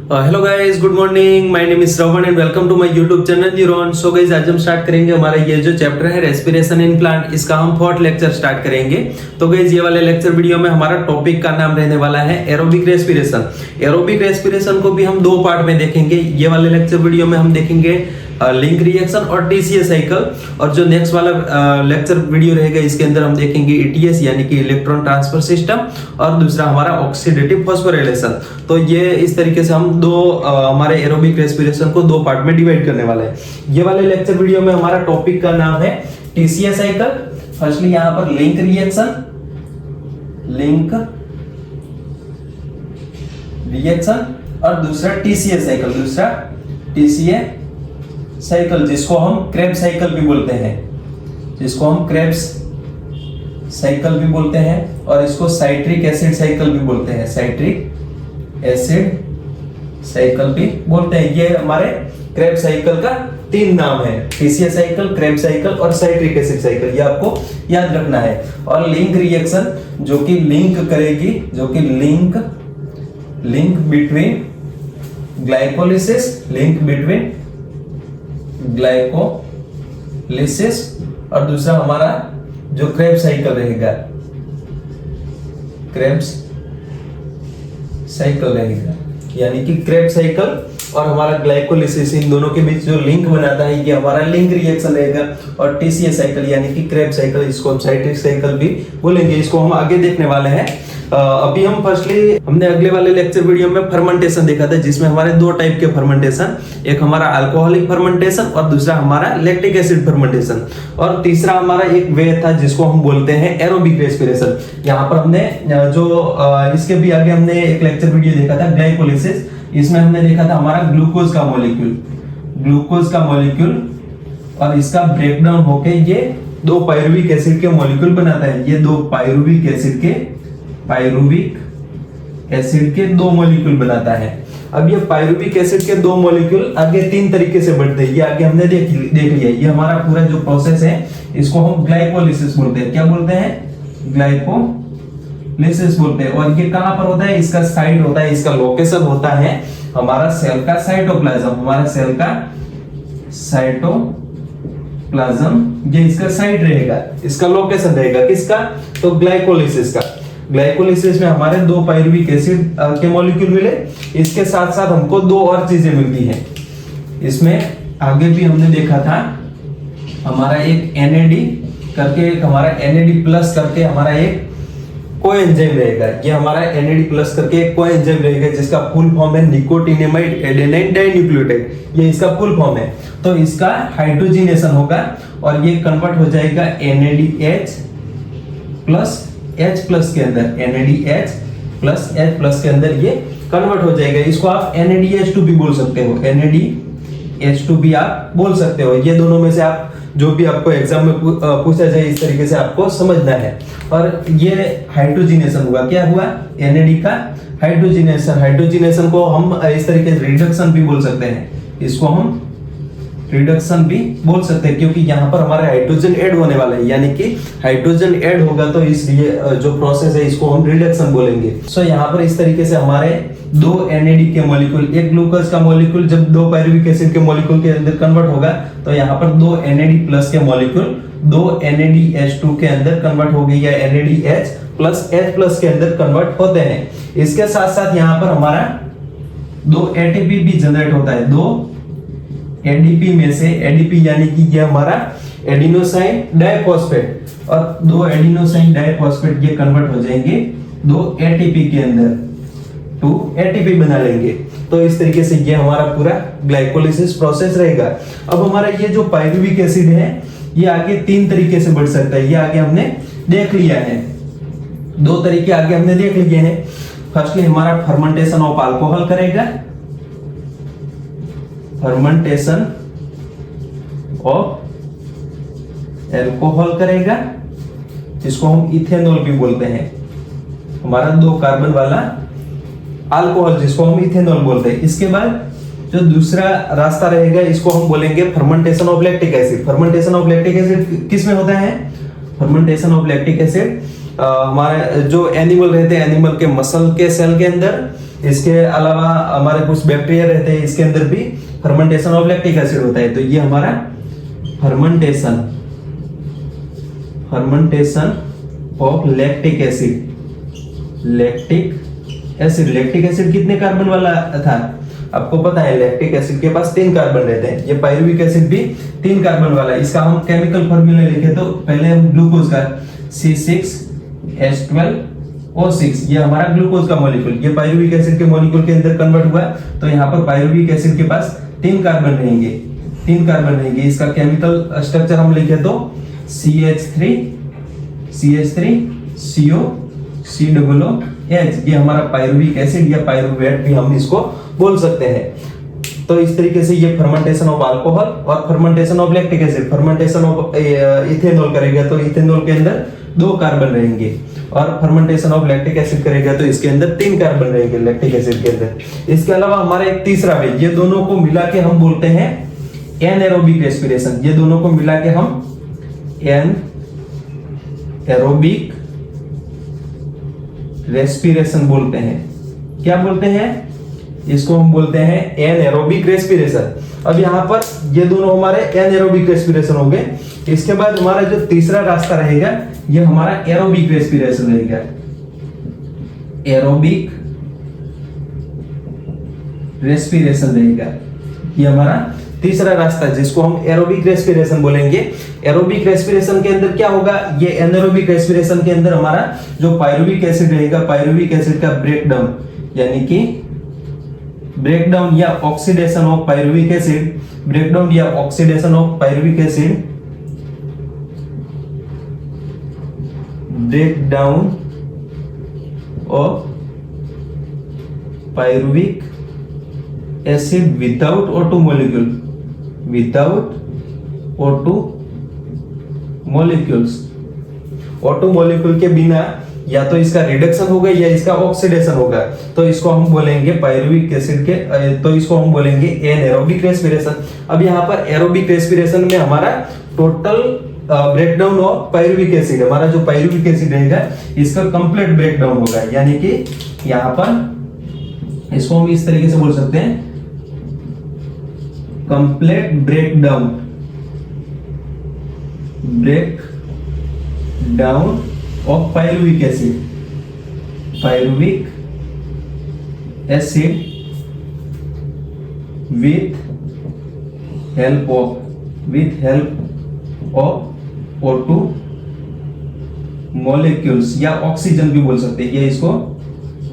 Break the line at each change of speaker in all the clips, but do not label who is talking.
Hello guys, good morning. My name is Shravan and welcome to my YouTube channel Neuron. So guys, आज हम start करेंगे हमारा ये जो चैप्टर है रेस्पिरेशन इन प्लांट, इसका हम फोर्थ लेक्चर स्टार्ट करेंगे। तो गाइस, ये वाले लेक्चर वीडियो में हमारा टॉपिक का नाम रहने वाला है एरोबिक रेस्पिरेशन। एरोबिक रेस्पिरेशन को भी हम दो पार्ट में देखेंगे। ये वाले लेक्चर वीडियो में हम देखेंगे लिंक रिएक्शन और टीसीए साइकिल, और जो नेक्स्ट वाला लेक्चर वीडियो रहेगा इसके अंदर हम देखेंगे ईटीएस यानी कि इलेक्ट्रॉन ट्रांसफर सिस्टम, और दूसरा हमारा ऑक्सीडेटिव फॉस्फोराइलेशन। तो ये इस तरीके से हम हमारे एरोबिक रेस्पिरेशन को दो पार्ट में डिवाइड करने वाले हैं। ये वाले लेक्चर वीडियो में हमारा टॉपिक का नाम है टीसीए साइकिल। फर्स्टली यहाँ पर लिंक रिएक्शन और दूसरा टीसीए साइकिल, जिसको हम क्रेब्स साइकिल भी बोलते हैं, और इसको साइट्रिक एसिड साइकिल भी बोलते हैं। ये हमारे क्रेब्स साइकिल का तीन नाम है, टीसीए साइकिल, क्रेब्स साइकिल और साइट्रिक एसिड साइकिल। ये आपको याद रखना है। और लिंक रिएक्शन जो कि लिंक बिटवीन ग्लाइकोलिसिस और दूसरा हमारा जो क्रेब्स साइकिल रहेगा, यानी कि क्रेब्स साइकिल और हमारा ग्लाइकोलिसिस, इन दोनों के बीच जो लिंक बनाता है ये हमारा लिंक रिएक्शन रहेगा। और टीसीए साइकिल यानी कि क्रेब्स साइकिल, इसको हम साइट्रिक साइकिल भी बोलेंगे। इसको हम आगे देखने वाले हैं। अभी हमने अगले वाले लेक्चर वीडियो में फर्मेंटेशन देखा था, जिसमें हमारे दो टाइप के फर्मेंटेशन, एक हमारा अल्कोहलिक फर्मेंटेशन और दूसरा हमारा लैक्टिक एसिड फर्मेंटेशन, और तीसरा हमारा एक वे था जिसको हम बोलते हैं एरोबिक रेस्पिरेशन। यहाँ पर हमने इसके भी आगे हमने एक लेक्चर वीडियो देखा था ग्लाइकोलिसिस। इसमें हमने देखा था हमारा ग्लूकोज का मॉलिक्यूल और इसका ब्रेकडाउन होके ये दो पायरुविक एसिड के मॉलिक्यूल बनाता है। ये दो पायरुविक एसिड के दो मॉलिक्यूल बनाता है। अब ये पायरुविक एसिड के दो मॉलिक्यूल आगे तीन तरीके से बढ़ते हैं। ये आगे हमने देख लिया। ये हमारा पूरा जो प्रोसेस है इसको हम ग्लाइकोलिसिस बोलते हैं। क्या बोलते हैं? ग्लाइकोलिसिस बोलते हैं। और ये कहां पर होता है? इसका साइट होता है, इसका लोकेशन होता है हमारा सेल का साइटोप्लाज्म। ये इसका साइट रहेगा, इसका लोकेशन रहेगा। किसका? तो ग्लाइकोलिसिस का। ग्लाइकोलिसिस में हमारे दो पायरुविक एसिड के मॉलिक्यूल मिले। इसके साथ साथ हमको दो और चीजें मिलती हैं। इसमें आगे भी हमने देखा था हमारा एक NAD करके, एक हमारा NAD प्लस करके हमारा एक कोएंजाइम रहेगा। ये हमारा NAD प्लस करके एक कोएंजाइम रहेगा जिसका फुल फॉर्म है निकोटिनेमाइड एडेनाइन डाइन्यूक्लियोटाइड। ये इसका फुल फॉर्म है। तो इसका हाइड्रोजिनेशन होगा और ये कन्वर्ट हो जाएगा NADH प्लस H प्लस के अंदर, NADH प्लस H प्लस के अंदर ये कन्वर्ट हो जाएगा। इसको आप NADH2 भी बोल सकते हो, NADH2 भी आप बोल सकते हो। ये दोनों में से आप जो भी आपको एग्जाम में पूछा जाए इस तरीके से आपको समझना है। और ये हाइड्रोजिनेशन हुआ। क्या हुआ? NAD का हाइड्रोजिनेशन को हम इस तरीके से रिडक्शन भी बोल सकते हैं। इसको हम रिडक्शन भी बोल सकते हैं क्योंकि यहाँ पर हमारे हाइड्रोजन ऐड होने वाला है, यानी कि हाइड्रोजन ऐड होगा तो इसलिए जो प्रोसेस है इसको हम रिडक्शन बोलेंगे। सो यहाँ पर इस तरीके से हमारे दो NAD के मॉलिक्यूल, एक ग्लूकोज का मॉलिक्यूल जब दो पायरुविक एसिड के मॉलिक्यूल के अंदर कन्वर्ट होगा तो यहाँ पर दो NAD प्लस के मॉलिक्यूल दो NADH2 के अंदर कन्वर्ट हो गई, या NADH प्लस H प्लस के अंदर कन्वर्ट होते हैं। इसके साथ साथ यहाँ पर हमारा दो ATP भी जनरेट होता है। दो ADP में से, ADP यानी कि ये हमारा एडिनोसाइन डाइफॉस्फेट, और दो एडिनोसाइन डाइफॉस्फेट ये कन्वर्ट हो जाएंगे दो ATP के अंदर, 2 ATP बना लेंगे। तो इस तरीके से ये हमारा पूरा ग्लाइकोलिसिस प्रोसेस रहेगा। अब हमारा ये जो पायरुविक एसिड है ये आगे तीन तरीके से बढ़ सकता है। ये आगे हमने देख लिया है, दो तरीके आगे हमने देख लिए हैं। फर्स्टली हमारा फर्मेंटेशन ऑफ अल्कोहल करेगा, फर्मेंटेशन ऑफ एल्कोहल करेगा, जिसको हम इथेनॉल भी बोलते हैं। हमारा दो कार्बन वाला अल्कोहल जिसको हम इथेनॉल बोलते हैं। इसके बाद जो दूसरा रास्ता रहेगा इसको हम बोलेंगे fermentation of lactic acid. Fermentation of lactic acid किस में होता है? फर्मेंटेशन ऑफ लैक्टिक एसिड हमारे जो एनिमल रहते हैं, एनिमल के मसल के सेल के अंदर, इसके अलावा हमारे कुछ बैक्टीरिया रहते हैं, इसके अंदर भी फर्मेंटेशन ऑफ लैक्टिक एसिड होता है। तो ये हमारा फर्मेंटेशन ऑफ लैक्टिक एसिड कितने कार्बन वाला था आपको पता है? लैक्टिक एसिड के पास 3 कार्बन रहते हैं। ये पायरुविक एसिड भी 3 कार्बन वाला है। इसका हम केमिकल फॉर्मूला लिखे तो पहले हम ग्लूकोज का C6H12O6, ये हमारा ग्लूकोज का मॉलिक्यूल, ये पायरुविक एसिड के मॉलिक्यूल के अंदर कन्वर्ट हुआ। तो यहाँ पर पायरुविक एसिड के पास 3 कार्बन रहेंगे। इसका केमिकल स्ट्रक्चर हम लिखे तो CH3COOH, ये हमारा पायरुविक एसिड या पायरुवेट भी हम इसको बोल सकते हैं। तो इस तरीके से ये फर्मेंटेशन ऑफ अल्कोहल और fermentation of lactic acid, fermentation of ethanol करेगा तो इथेनॉल के अंदर 2 कार्बन रहेंगे, और फर्मेंटेशन ऑफ लैक्टिक एसिड करेगा तो इसके अंदर 3 कार्बन रहेंगे लैक्टिक एसिड के अंदर। इसके अलावा हमारा एक तीसरा है, ये दोनों को मिला के हम बोलते हैं एनएरोबिक रेस्पिरेशन। ये दोनों को मिला के हम एनएरोबिक रेस्पिरेशन बोलते हैं। क्या बोलते हैं? इसको हम बोलते हैं एनएरोबिक रेस्पिरेशन। अब यहाँ पर ये दोनों हमारे एनएरोबिक रेस्पिरेशन हो गए। इसके बाद हमारा जो तीसरा रास्ता रहेगा ये हमारा एरोबिक रेस्पिरेशन रहेगा। एरोबिक रेस्पिरेशन रहेगा, ये हमारा तीसरा रास्ता जिसको हम एरोबिक रेस्पिरेशन बोलेंगे। एरोबिक रेस्पिरेशन के अंदर क्या होगा? ये एनारोबिक रेस्पिरेशन के अंदर हमारा जो पायरुविक एसिड रहेगा, पायरुविक एसिड का ब्रेकडाउन, यानी कि ब्रेकडाउन या oxidation of pyruvic acid, breakdown या oxidation of pyruvic acid, breakdown of pyruvic acid without O2 molecule, without O2 molecules. O2 molecule के बिना या तो इसका रिडक्शन होगा या इसका ऑक्सीडेशन होगा, तो इसको हम बोलेंगे पायरुविक एसिड के, तो इसको हम बोलेंगे एनारोबिक रेस्पिरेशन। अब यहाँ पर एरोबिक रेस्पिरेशन में हमारा total breakdown of pyruvic acid, हमारा जो पायरुविक एसिड रहेगा इसका कंप्लीट ब्रेकडाउन होगा, यानी कि यहाँ पर इसको हम इस तरीके से बोल सकते हैं complete breakdown of pyruvic acid with help of O2 molecules, या ऑक्सीजन भी बोल सकते हैं, ये इसको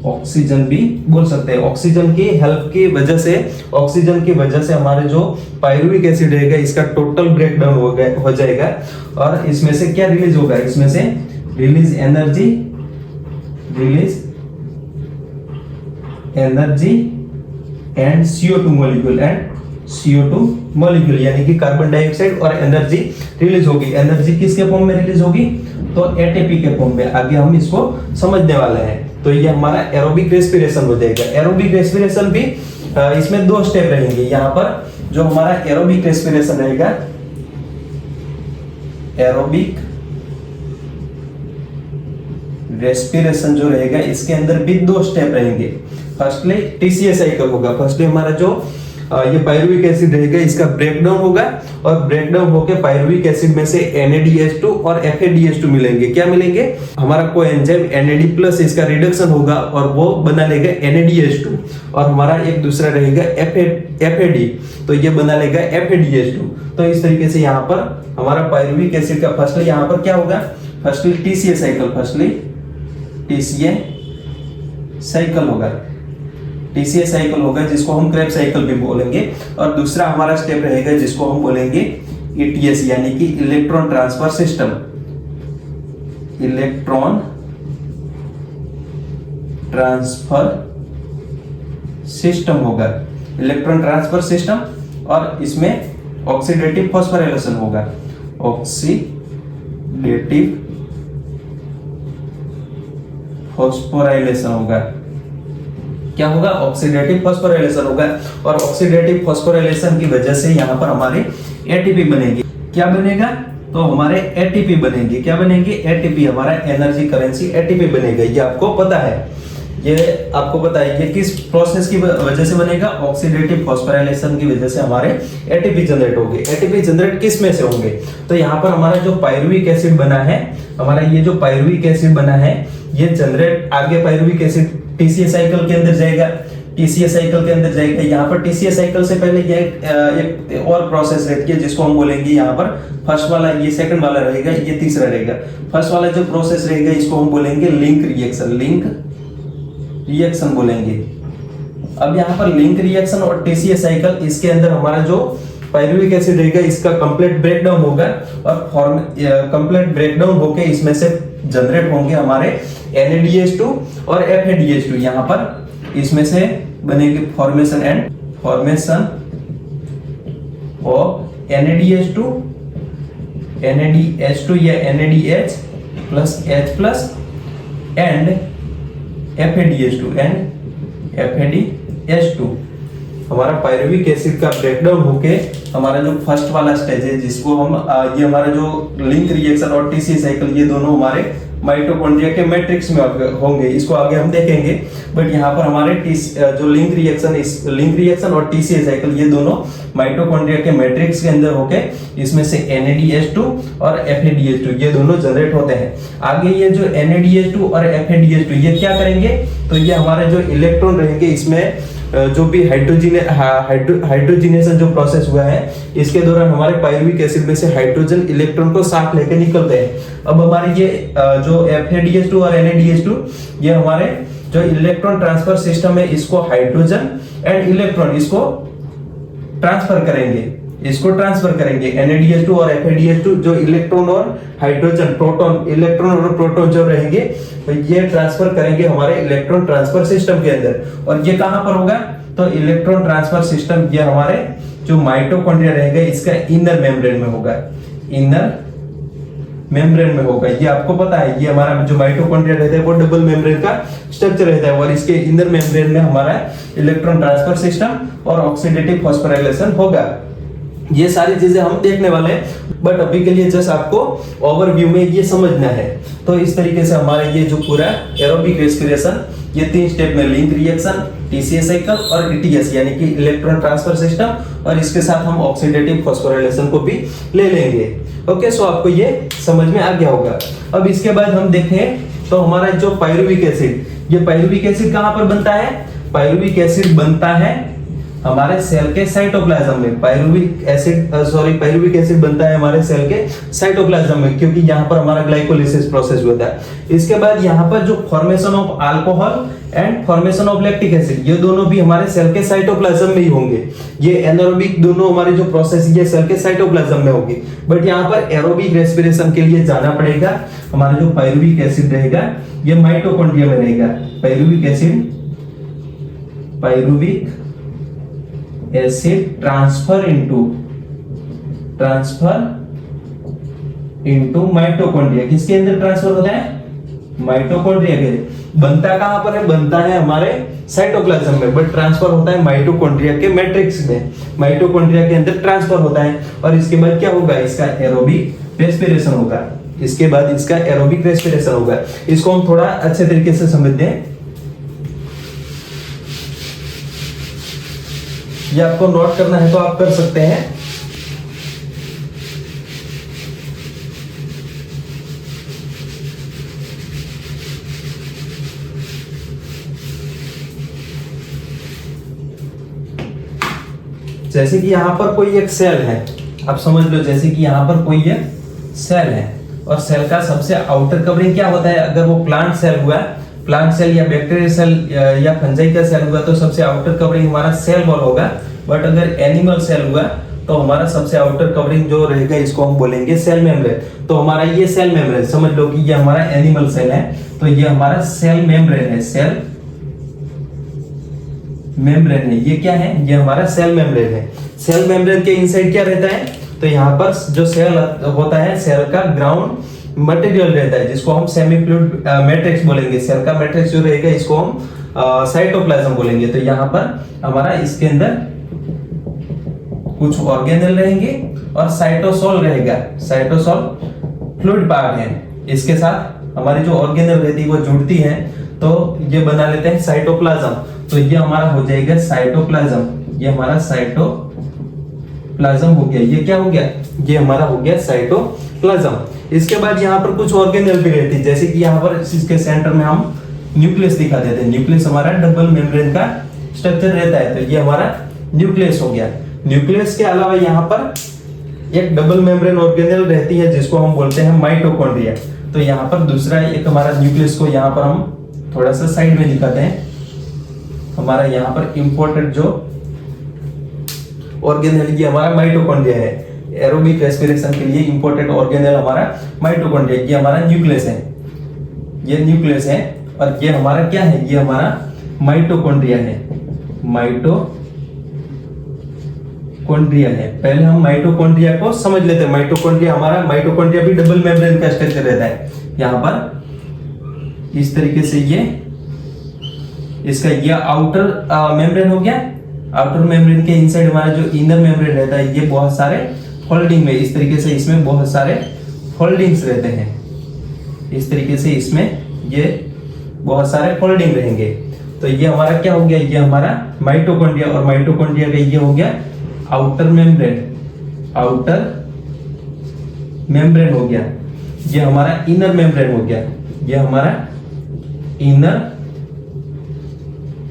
ऑक्सीजन भी बोल सकते हैं। ऑक्सीजन की हेल्प की वजह से, ऑक्सीजन की वजह से हमारे जो पायरुविक एसिड रहेगा इसका टोटल ब्रेकडाउन हो जाएगा, और इसमें से क्या रिलीज होगा? इसमें से release energy and CO2 molecule, यानी कि कार्बन डाइऑक्साइड और एनर्जी रिलीज होगी। एनर्जी किसके फॉर्म में रिलीज होगी? तो ATP के फॉर्म में। आगे हम इसको समझने वाले हैं। तो ये हमारा एरोबिक रेस्पिरेशन हो जाएगा। एरोबिक रेस्पिरेशन भी इसमें 2 स्टेप रहेंगे। यहाँ पर जो हमारा एरोबिक रेस्पिरेशन रहेगा, एरोबिक रेस्पिरेशन जो रहेगा इसके अंदर भी 2 स्टेप रहेंगे। फर्स्टली TCA साइकिल होगा। फर्स्टली हमारा जो ये पायरुविक एसिड रहेगा इसका ब्रेकडाउन होगा, और ब्रेकडाउन होके पायरुविक एसिड में से NADH2 और FADH2 मिलेंगे। क्या मिलेंगे? हमारा कोएंजाइम NAD+ इसका रिडक्शन होगा और वो बना लेगा NADH2, और हमारा एक दूसरा रहेगा FAD, तो ये बना लेगा FADH2। तो इस तरीके से यहाँ पर हमारा पायरुविक एसिड का फर्स्टली यहाँ पर क्या होगा? Firstly TCA cycle, firstly TCA cycle होगा जिसको हम क्रेब्स साइकिल भी बोलेंगे, और दूसरा हमारा स्टेप रहेगा जिसको हम बोलेंगे ETS, यानी कि electron transfer system. Electron transfer system होगा, इलेक्ट्रॉन ट्रांसफर सिस्टम, और इसमें ऑक्सीडेटिव फॉस्फोराइलेशन होगा। ऑक्सीडेटिव फॉस्फोराइलेशन होगा। क्या होगा? ऑक्सीडेटिव फॉस्फोराइलेशन होगा, और ऑक्सीडेटिव फॉस्फोराइलेशन की वजह से यहाँ पर हमारे ATP बनेगी। क्या बनेगा? तो हमारे ATP बनेंगे। क्या बनेंगे? ATP, हमारा एनर्जी करेंसी ATP बनेगा। ये आपको पता है, ये आपको पता है ये किस प्रोसेस की वजह से बनेगा, ऑक्सीडेटिव फॉस्फोराइलेशन की वजह से हमारे एटीपी जनरेट होंगे। एटीपी जनरेट किस में से होंगे, तो यहाँ पर हमारा जो पायरुविक एसिड बना है, हमारा ये जो पायरुविक एसिड बना है ये जनरेट आगे पायरुविक एसिड टीसीए साइकिल के अंदर जाएगा, टीसीए साइकिल के अंदर जाएगा। यहाँ पर टीसीए साइकिल से पहले ये एक और प्रोसेस रहती है जिसको हम बोलेंगे यहाँ पर फर्स्ट वाला, ये सेकंड वाला रहेगा, ये तीसरा रहेगा। फर्स्ट वाला जो प्रोसेस रहेगा इसको हम बोलेंगे लिंक रिएक्शन, लिंक रिएक्शन बोलेंगे। अब यहाँ पर लिंक रिएक्शन और टीसीए साइकिल, इसके अंदर हमारा जो पायरुविक एसिड रहेगा इसका कंप्लीट ब्रेकडाउन होगा और कंप्लीट ब्रेकडाउन होके इसमें से जनरेट होंगे हमारे NADH2 और FADH2। यहाँ पर इसमें से बनेगी फॉर्मेशन ऑफ NADH2 या NADH plus H plus and FADH2 हमारा पायरुविक एसिड का ब्रेकडाउन होके हमारा जो फर्स्ट वाला स्टेज है जिसको हम ये हमारा जो लिंक रिएक्शन और टीसीए साइकिल, ये दोनों हमारे माइटोकॉन्ड्रिया के मैट्रिक्स में होंगे, इसको आगे हम देखेंगे। बट यहाँ पर हमारे जो लिंक रिएक्शन और टीसीए साइकिल ये दोनों माइटोकॉन्ड्रिया के मैट्रिक्स के अंदर होके इसमें से NADH2 और FADH2 ये दोनों जनरेट होते हैं। आगे ये जो NADH2 और FADH2 ये क्या करेंगे, तो ये हमारे जो इलेक्ट्रॉन रहेंगे इसमें जो भी हाइड्रोजिनेशन जो प्रोसेस हुआ है इसके दौरान हमारे पायरुविक एसिड में से हाइड्रोजन इलेक्ट्रॉन को साथ लेकर निकलते हैं। अब हमारे ये जो FADH2 और NADH2 ये हमारे जो इलेक्ट्रॉन ट्रांसफर सिस्टम है इसको हाइड्रोजन एंड इलेक्ट्रॉन इसको ट्रांसफर करेंगे NADH2 और FADH2 जो इलेक्ट्रॉन और हाइड्रोजन प्रोटॉन, इलेक्ट्रॉन और प्रोटॉन जो रहेंगे तो ये ट्रांसफर करेंगे हमारे इलेक्ट्रॉन ट्रांसफर सिस्टम के अंदर। और ये कहां पर होगा, तो इलेक्ट्रॉन ट्रांसफर सिस्टम ये हमारे जो माइटोकॉन्ड्रिया रहेगा इसका इनर मेम्ब्रेन में होगा। ये आपको पता है ये हमारा जो माइटोकॉन्ड्रिया रहता है वो डबल मेम्ब्रेन का स्ट्रक्चर रहता है और इसके इनर मेम्ब्रेन में हमारा इलेक्ट्रॉन ट्रांसफर सिस्टम और ऑक्सीडेटिव फॉस्फोराइलेशन होगा। ये सारी चीजें हम देखने वाले हैं, बट अभी के लिए जस्ट आपको ओवरव्यू में ये समझना है। तो इस तरीके से हमारे ये जो पूरा एरोबिक रेस्पिरेशन ये 3 स्टेप में लिंक रिएक्शन, टीसीए साइकिल और ETS यानी कि इलेक्ट्रॉन ट्रांसफर सिस्टम, और इसके साथ हम ऑक्सीडेटिव फॉस्फोराइलेशन को भी ले लेंगे। ओके, सो आपको ये समझ में आ गया होगा। अब इसके बाद हम देखें तो हमारा जो पायरुविक एसिड, ये पायरुविक एसिड कहां पर बनता है, पायरुविक एसिड बनता है हमारे सेल के साइटोप्लाज्म में। पायरुविक एसिड बनता है हमारे सेल के साइटोप्लाज्म में, क्योंकि यहाँ पर हमारा ग्लाइकोलिसिस प्रोसेस होता है। इसके बाद यहाँ पर जो formation of alcohol and formation of lactic acid ये दोनों भी हमारे सेल के साइटोप्लाज्म में ही होंगे। ये एनारोबिक दोनों हमारे जो प्रोसेस ये सेल के साइटोप्लाज्म में होगी, बट यहाँ पर एरोबिक रेस्पिरेशन के लिए जाना पड़ेगा। हमारा जो पायरुविक एसिड रहेगा ये माइटोकॉन्ड्रिया में रहेगा। Pyruvic acid transfer into mitochondria. किसके अंदर ट्रांसफर होता है, माइटोकॉन्ड्रिया के। बनता कहां पर है, बनता है हमारे साइटोप्लाज्म में, बट ट्रांसफर होता है माइटोकॉन्ड्रिया के मैट्रिक्स में। माइटोकॉन्ड्रिया के अंदर ट्रांसफर होता है और इसके बाद क्या होगा, इसका एरोबिक रेस्पिरेशन होगा। इसके बाद इसका एरोबिक रेस्पिरेशन होगा। इसको हम थोड़ा अच्छे तरीके से समझते हैं। ये आपको नोट करना है तो आप कर सकते हैं। जैसे कि यहां पर कोई एक सेल है, आप समझ लो जैसे कि यहां पर कोई एक सेल है और सेल का सबसे आउटर कवरिंग क्या होता है। अगर वो प्लांट सेल हुआ, प्लांट सेल या बैक्टीरियल सेल या फंजाई का सेल हुआ तो सबसे आउटर कवरिंग हमारा सेल वॉल होगा। बट अगर एनिमल सेल हुआ तो हमारा सबसे आउटर कवरिंग जो रहेगा इसको हम बोलेंगे सेल मेम्ब्रेन। तो हमारा ये सेल मेम्ब्रेन समझ लो कि ये हमारा एनिमल सेल है, तो ये हमारा सेल मेम्ब्रेन है। सेल मेम्ब्रेन है, ये क्या है, ये हमारा सेल मेम्ब्रेन है। सेल मेम्ब्रेन के इनसाइड क्या रहता है, तो यहाँ पर जो सेल होता है सेल का ग्राउंड मटेरियल रहता है जिसको हम सेमी फ्लूइड मैट्रिक्स बोलेंगे। सेल का मैट्रिक्स जो रहेगा इसको हम साइटोप्लाज्म बोलेंगे। तो यहाँ पर हमारा इसके अंदर कुछ ऑर्गेनेल रहेंगे और साइटोसोल रहेगा। साइटोसोल फ्लूइड पार्ट है, इसके साथ हमारी जो ऑर्गेनेल रहती है वो जुड़ती है तो ये बना लेते हैं साइटोप्लाज्म। तो ये हमारा हो जाएगा साइटोप्लाज्म, ये हमारा साइटोप्लाज्म हो गया। ये क्या हो गया? ये हमारा हो गया साइटोप्लाज्म। इसके बाद यहाँ पर कुछ ऑर्गेनेल भी रहती है, जैसे कि यहाँ पर इसके सेंटर में हम न्यूक्लियस दिखा देते हैं। न्यूक्लियस हमारा डबल मेम्ब्रेन का स्ट्रक्चर रहता है, तो ये हमारा न्यूक्लियस हो गया। न्यूक्लियस के अलावा यहाँ पर एक डबल मेम्ब्रेन ऑर्गेनेल रहती है जिसको हम बोलते हैं माइटोकॉन्ड्रिया। तो यहाँ पर दूसरा एक हमारा न्यूक्लियस को यहाँ पर हम थोड़ा सा साइड में दिखाते हैं। हमारा यहाँ पर इंपॉर्टेंट जो ऑर्गेनेल ये हमारा माइटोकॉन्ड्रिया है। एरोबिक रेस्पिरेशन के लिए इंपॉर्टेंट ऑर्गेनेल हमारा माइटोकॉन्ड्रिया, ये हमारा न्यूक्लियस है, ये न्यूक्लियस है। और ये हमारा क्या है? ये हमारा माइटोकॉन्ड्रिया है, माइटोकॉन्ड्रिया है। पहले हम माइटोकॉन्ड्रिया को समझ लेते हैं। माइटोकॉन्ड्रिया हमारा, माइटोकॉन्ड्रिया भी डबल मेम्ब्रेन का स्ट्रक्चर रहता है। यहाँ पर इस तरीके से ये इसका ये आउटर मेम्ब्रेन हो गया। आउटर मेम्ब्रेन के इनसाइड हमारा जो इनर मेम्ब्रेन रहता है, ये बहुत सारे फोल्डिंग में, इस तरीके से इसमें बहुत सारे फोल्डिंग्स रहते हैं। इस तरीके से इसमें ये बहुत सारे फोल्डिंग रहेंगे। तो ये हमारा क्या हो गया? ये हमारा माइटोकॉन्ड्रिया, और माइटोकॉन्ड्रिया का ये हो गया आउटर मेम्ब्रेन, आउटर मेम्ब्रेन हो गया। ये हमारा इनर मेम्ब्रेन हो गया, ये हमारा इनर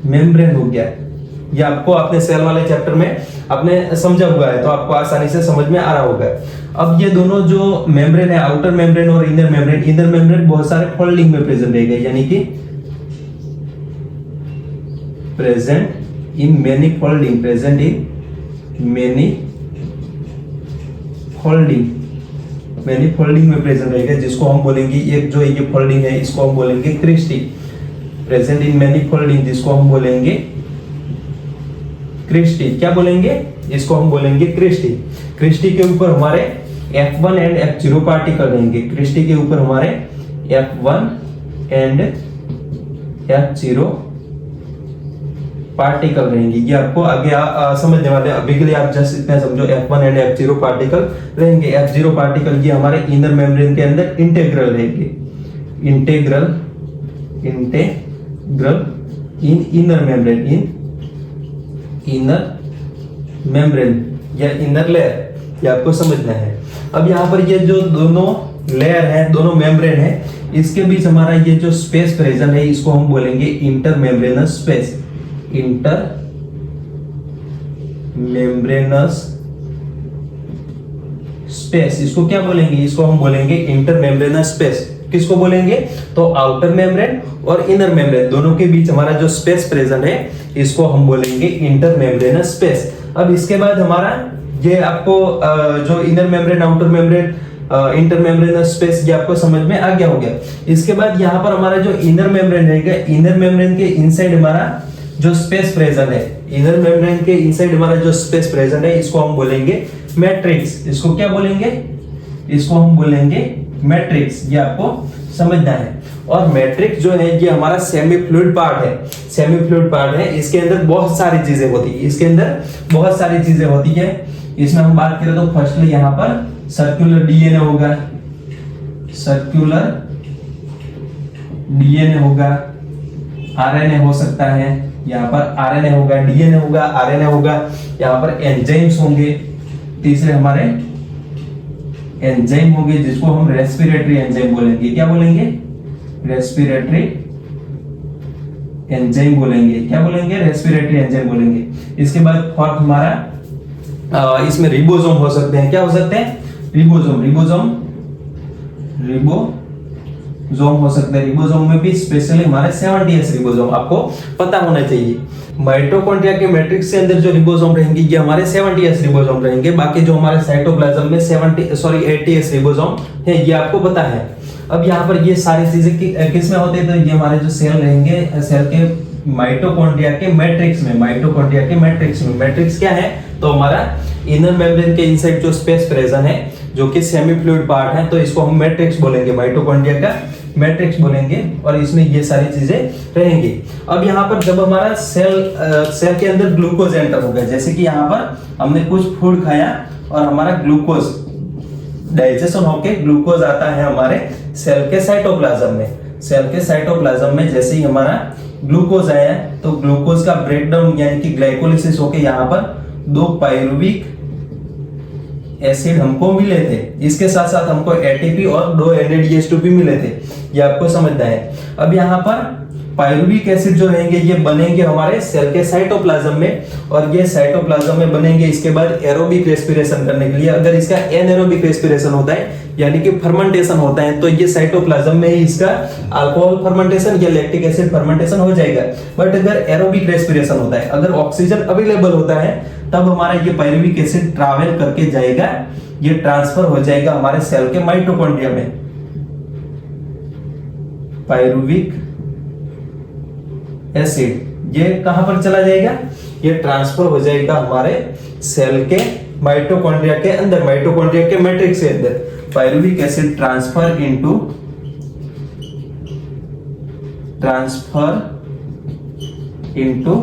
मेम्ब्रेन हो गया। ये आपको अपने सेल वाले चैप्टर में आपने समझा हुआ है, तो आपको आसानी से समझ में आ रहा होगा। अब ये दोनों जो मेम्ब्रेन है, आउटर मेम्ब्रेन और इनर मेम्ब्रेन, इनर मेम्ब्रेन बहुत सारे फोल्डिंग में प्रेजेंट रहेगा, यानी कि present in many folding, present in many folding, many folding में प्रेजेंट रहेगा, जिसको हम बोलेंगे, एक जो ये फोल्डिंग है इसको हम बोलेंगे cristae. Present in many folding जिसको हम बोलेंगे क्रिस्टी। क्या बोलेंगे? इसको हम बोलेंगे क्रिस्टी। क्रिस्टी के ऊपर हमारे F1 एंड F0 पार्टिकल रहेंगे। क्रिस्टी के ऊपर हमारे F1 एंड F0 पार्टिकल रहेंगे। ये आपको आगे समझने वाले, अभी के लिए आप जस्ट इतना समझो, F1 एंड F0 पार्टिकल रहेंगे। F0 पार्टिकल ये हमारे इनर मेम्ब्रेन के अंदर इंटेग्रल रहेंगे, इंटेग्रल इन इनर मेम्ब्रेन, इन इनर मेम्ब्रेन या इनर लेयर, ये आपको समझना है। अब यहाँ पर ये जो दोनों लेयर है, दोनों मेम्ब्रेन है, इसके बीच हमारा ये जो स्पेस प्रेजेंट है इसको हम बोलेंगे inter membranes space, inter membranes space. इसको क्या बोलेंगे? इसको हम बोलेंगे इंटर मेम्ब्रेनस स्पेस। किसको बोलेंगे? तो आउटर मेम्ब्रेन और इनर मेम्ब्रेन दोनों के बीच हमारा जो स्पेस प्रेजेंट है इसको हम बोलेंगे इंटर मेम्ब्रेनस स्पेस। अब इसके बाद हमारा ये आपको जो inner membrane, outer membrane, inter membranes space, ये आपको समझ में आ गया होगा। इसके बाद यहाँ पर हमारा जो इनर मेम्ब्रेन रहेगा, इनर मेम्ब्रेन के इनसाइड हमारा जो स्पेस प्रेजेंट है, इनर मेम्ब्रेन के इनसाइड हमारा जो स्पेस प्रेजेंट है इसको हम बोलेंगे मैट्रिक्स। इसको क्या बोलेंगे? इसको हम बोलेंगे मैट्रिक्स। ये आपको समझना है। और मैट्रिक्स जो है ये हमारा सेमी फ्लूइड पार्ट है, सेमी फ्लूइड पार्ट है। इसके अंदर बहुत सारी चीजें होती है, इसके अंदर बहुत सारी चीजें होती है। इसमें हम बात करें तो फर्स्टली यहाँ पर सर्कुलर डीएनए होगा, सर्कुलर डीएनए होगा, आरएनए हो सकता है, यहाँ पर आरएनए होगा, डीएनए होगा, आरएनए होगा, यहाँ पर एंजाइम्स होंगे। तीसरे हमारे एंजाइम होंगे जिसको हम रेस्पिरेटरी एंजाइम बोलेंगे। क्या बोलेंगे? रेस्पिरेटरी एंजाइम बोलेंगे। क्या बोलेंगे? रेस्पिरेटरी एंजाइम बोलेंगे। इसके बाद फोर्थ हमारा इसमें रिबोसोम हो सकते हैं। क्या हो सकते हैं? रिबोसोम, रिबोसोम हो सकते हैं। रिबोसोम में भी स्पेशली हमारे 70s रिबोसोम आपको पता होना चाहिए। माइटोकॉन्ड्रिया के मैट्रिक्स के अंदर जो रिबोसोम रहेंगे ये हमारे 70s रिबोसोम रहेंगे। बाकी जो हमारे साइटोप्लाज्म में 80s रिबोसोम है, ये आपको पता है। अब यहाँ पर ये सारी चीजें किसमें होते हैं? तो ये हमारे जो सेल रहेंगे, सेल के माइटोकॉन्ड्रिया के मैट्रिक्स में, माइटोकॉन्ड्रिया के मैट्रिक्स में। मैट्रिक्स क्या है? तो हमारा इनर मेम्ब्रेन के इनसाइड जो स्पेस प्रेजेंट है जो कि सेमी फ्लूइड पार्ट है, तो इसको हम मैट्रिक्स बोलेंगे, माइटोकॉन्ड्रिया का मैट्रिक्स बोलेंगे। और इसमें ये सारी चीजें रहेंगी। अब यहाँ पर जब हमारा सेल के अंदर ग्लूकोज एंटर होगा, जैसे कि यहाँ पर हमने कुछ फूड खाया और हमारा ग्लूकोज डाइजेशन होके ग्लूकोज आता है हमारे सेल के साइटोप्लाज्म में। सेल के साइटोप्लाज्म में जैसे ही हमारा ग्लूकोज आया तो ग्लूकोज का ब्रेकडाउन यानी कि ग्लाइकोलिसिस होके यहाँ पर 2 पायरुविक एसिड हमको मिले थे। इसके साथ साथ हमको एटीपी और 2 NADH2 भी मिले थे, ये आपको समझना है। अब यहाँ पर पायरुविक एसिड जो रहेंगे ये बनेंगे हमारे सेल के साइटोप्लाज्म में, और ये साइटोप्लाज्म में बनेंगे इसके बाद एरोबिक रेस्पिरेशन करने के लिए। अगर इसका एनएरोबिक रेस्पिरेशन होता है यानी कि फर्मेंटेशन होता है तो ये साइटोप्लाज्म में ही इसका अल्कोहल फर्मेंटेशन या लैक्टिक एसिड फर्मेंटेशन हो जाएगा। बट अगर एरोबिक रेस्पिरेशन होता है, अगर ऑक्सीजन अवेलेबल होता है, तब हमारा ये पायरुविक एसिड ट्रैवल करके जाएगा, ये ट्रांसफर हो जाएगा हमारे सेल के माइटोकॉन्ड्रिया में। पायरुविक एसिड ये कहां पर चला जाएगा, ये ट्रांसफर हो जाएगा हमारे सेल के माइटोकॉन्ड्रिया के अंदर, माइटोकॉन्ड्रिया के मैट्रिक्स के अंदर। Pyruvic acid transfer into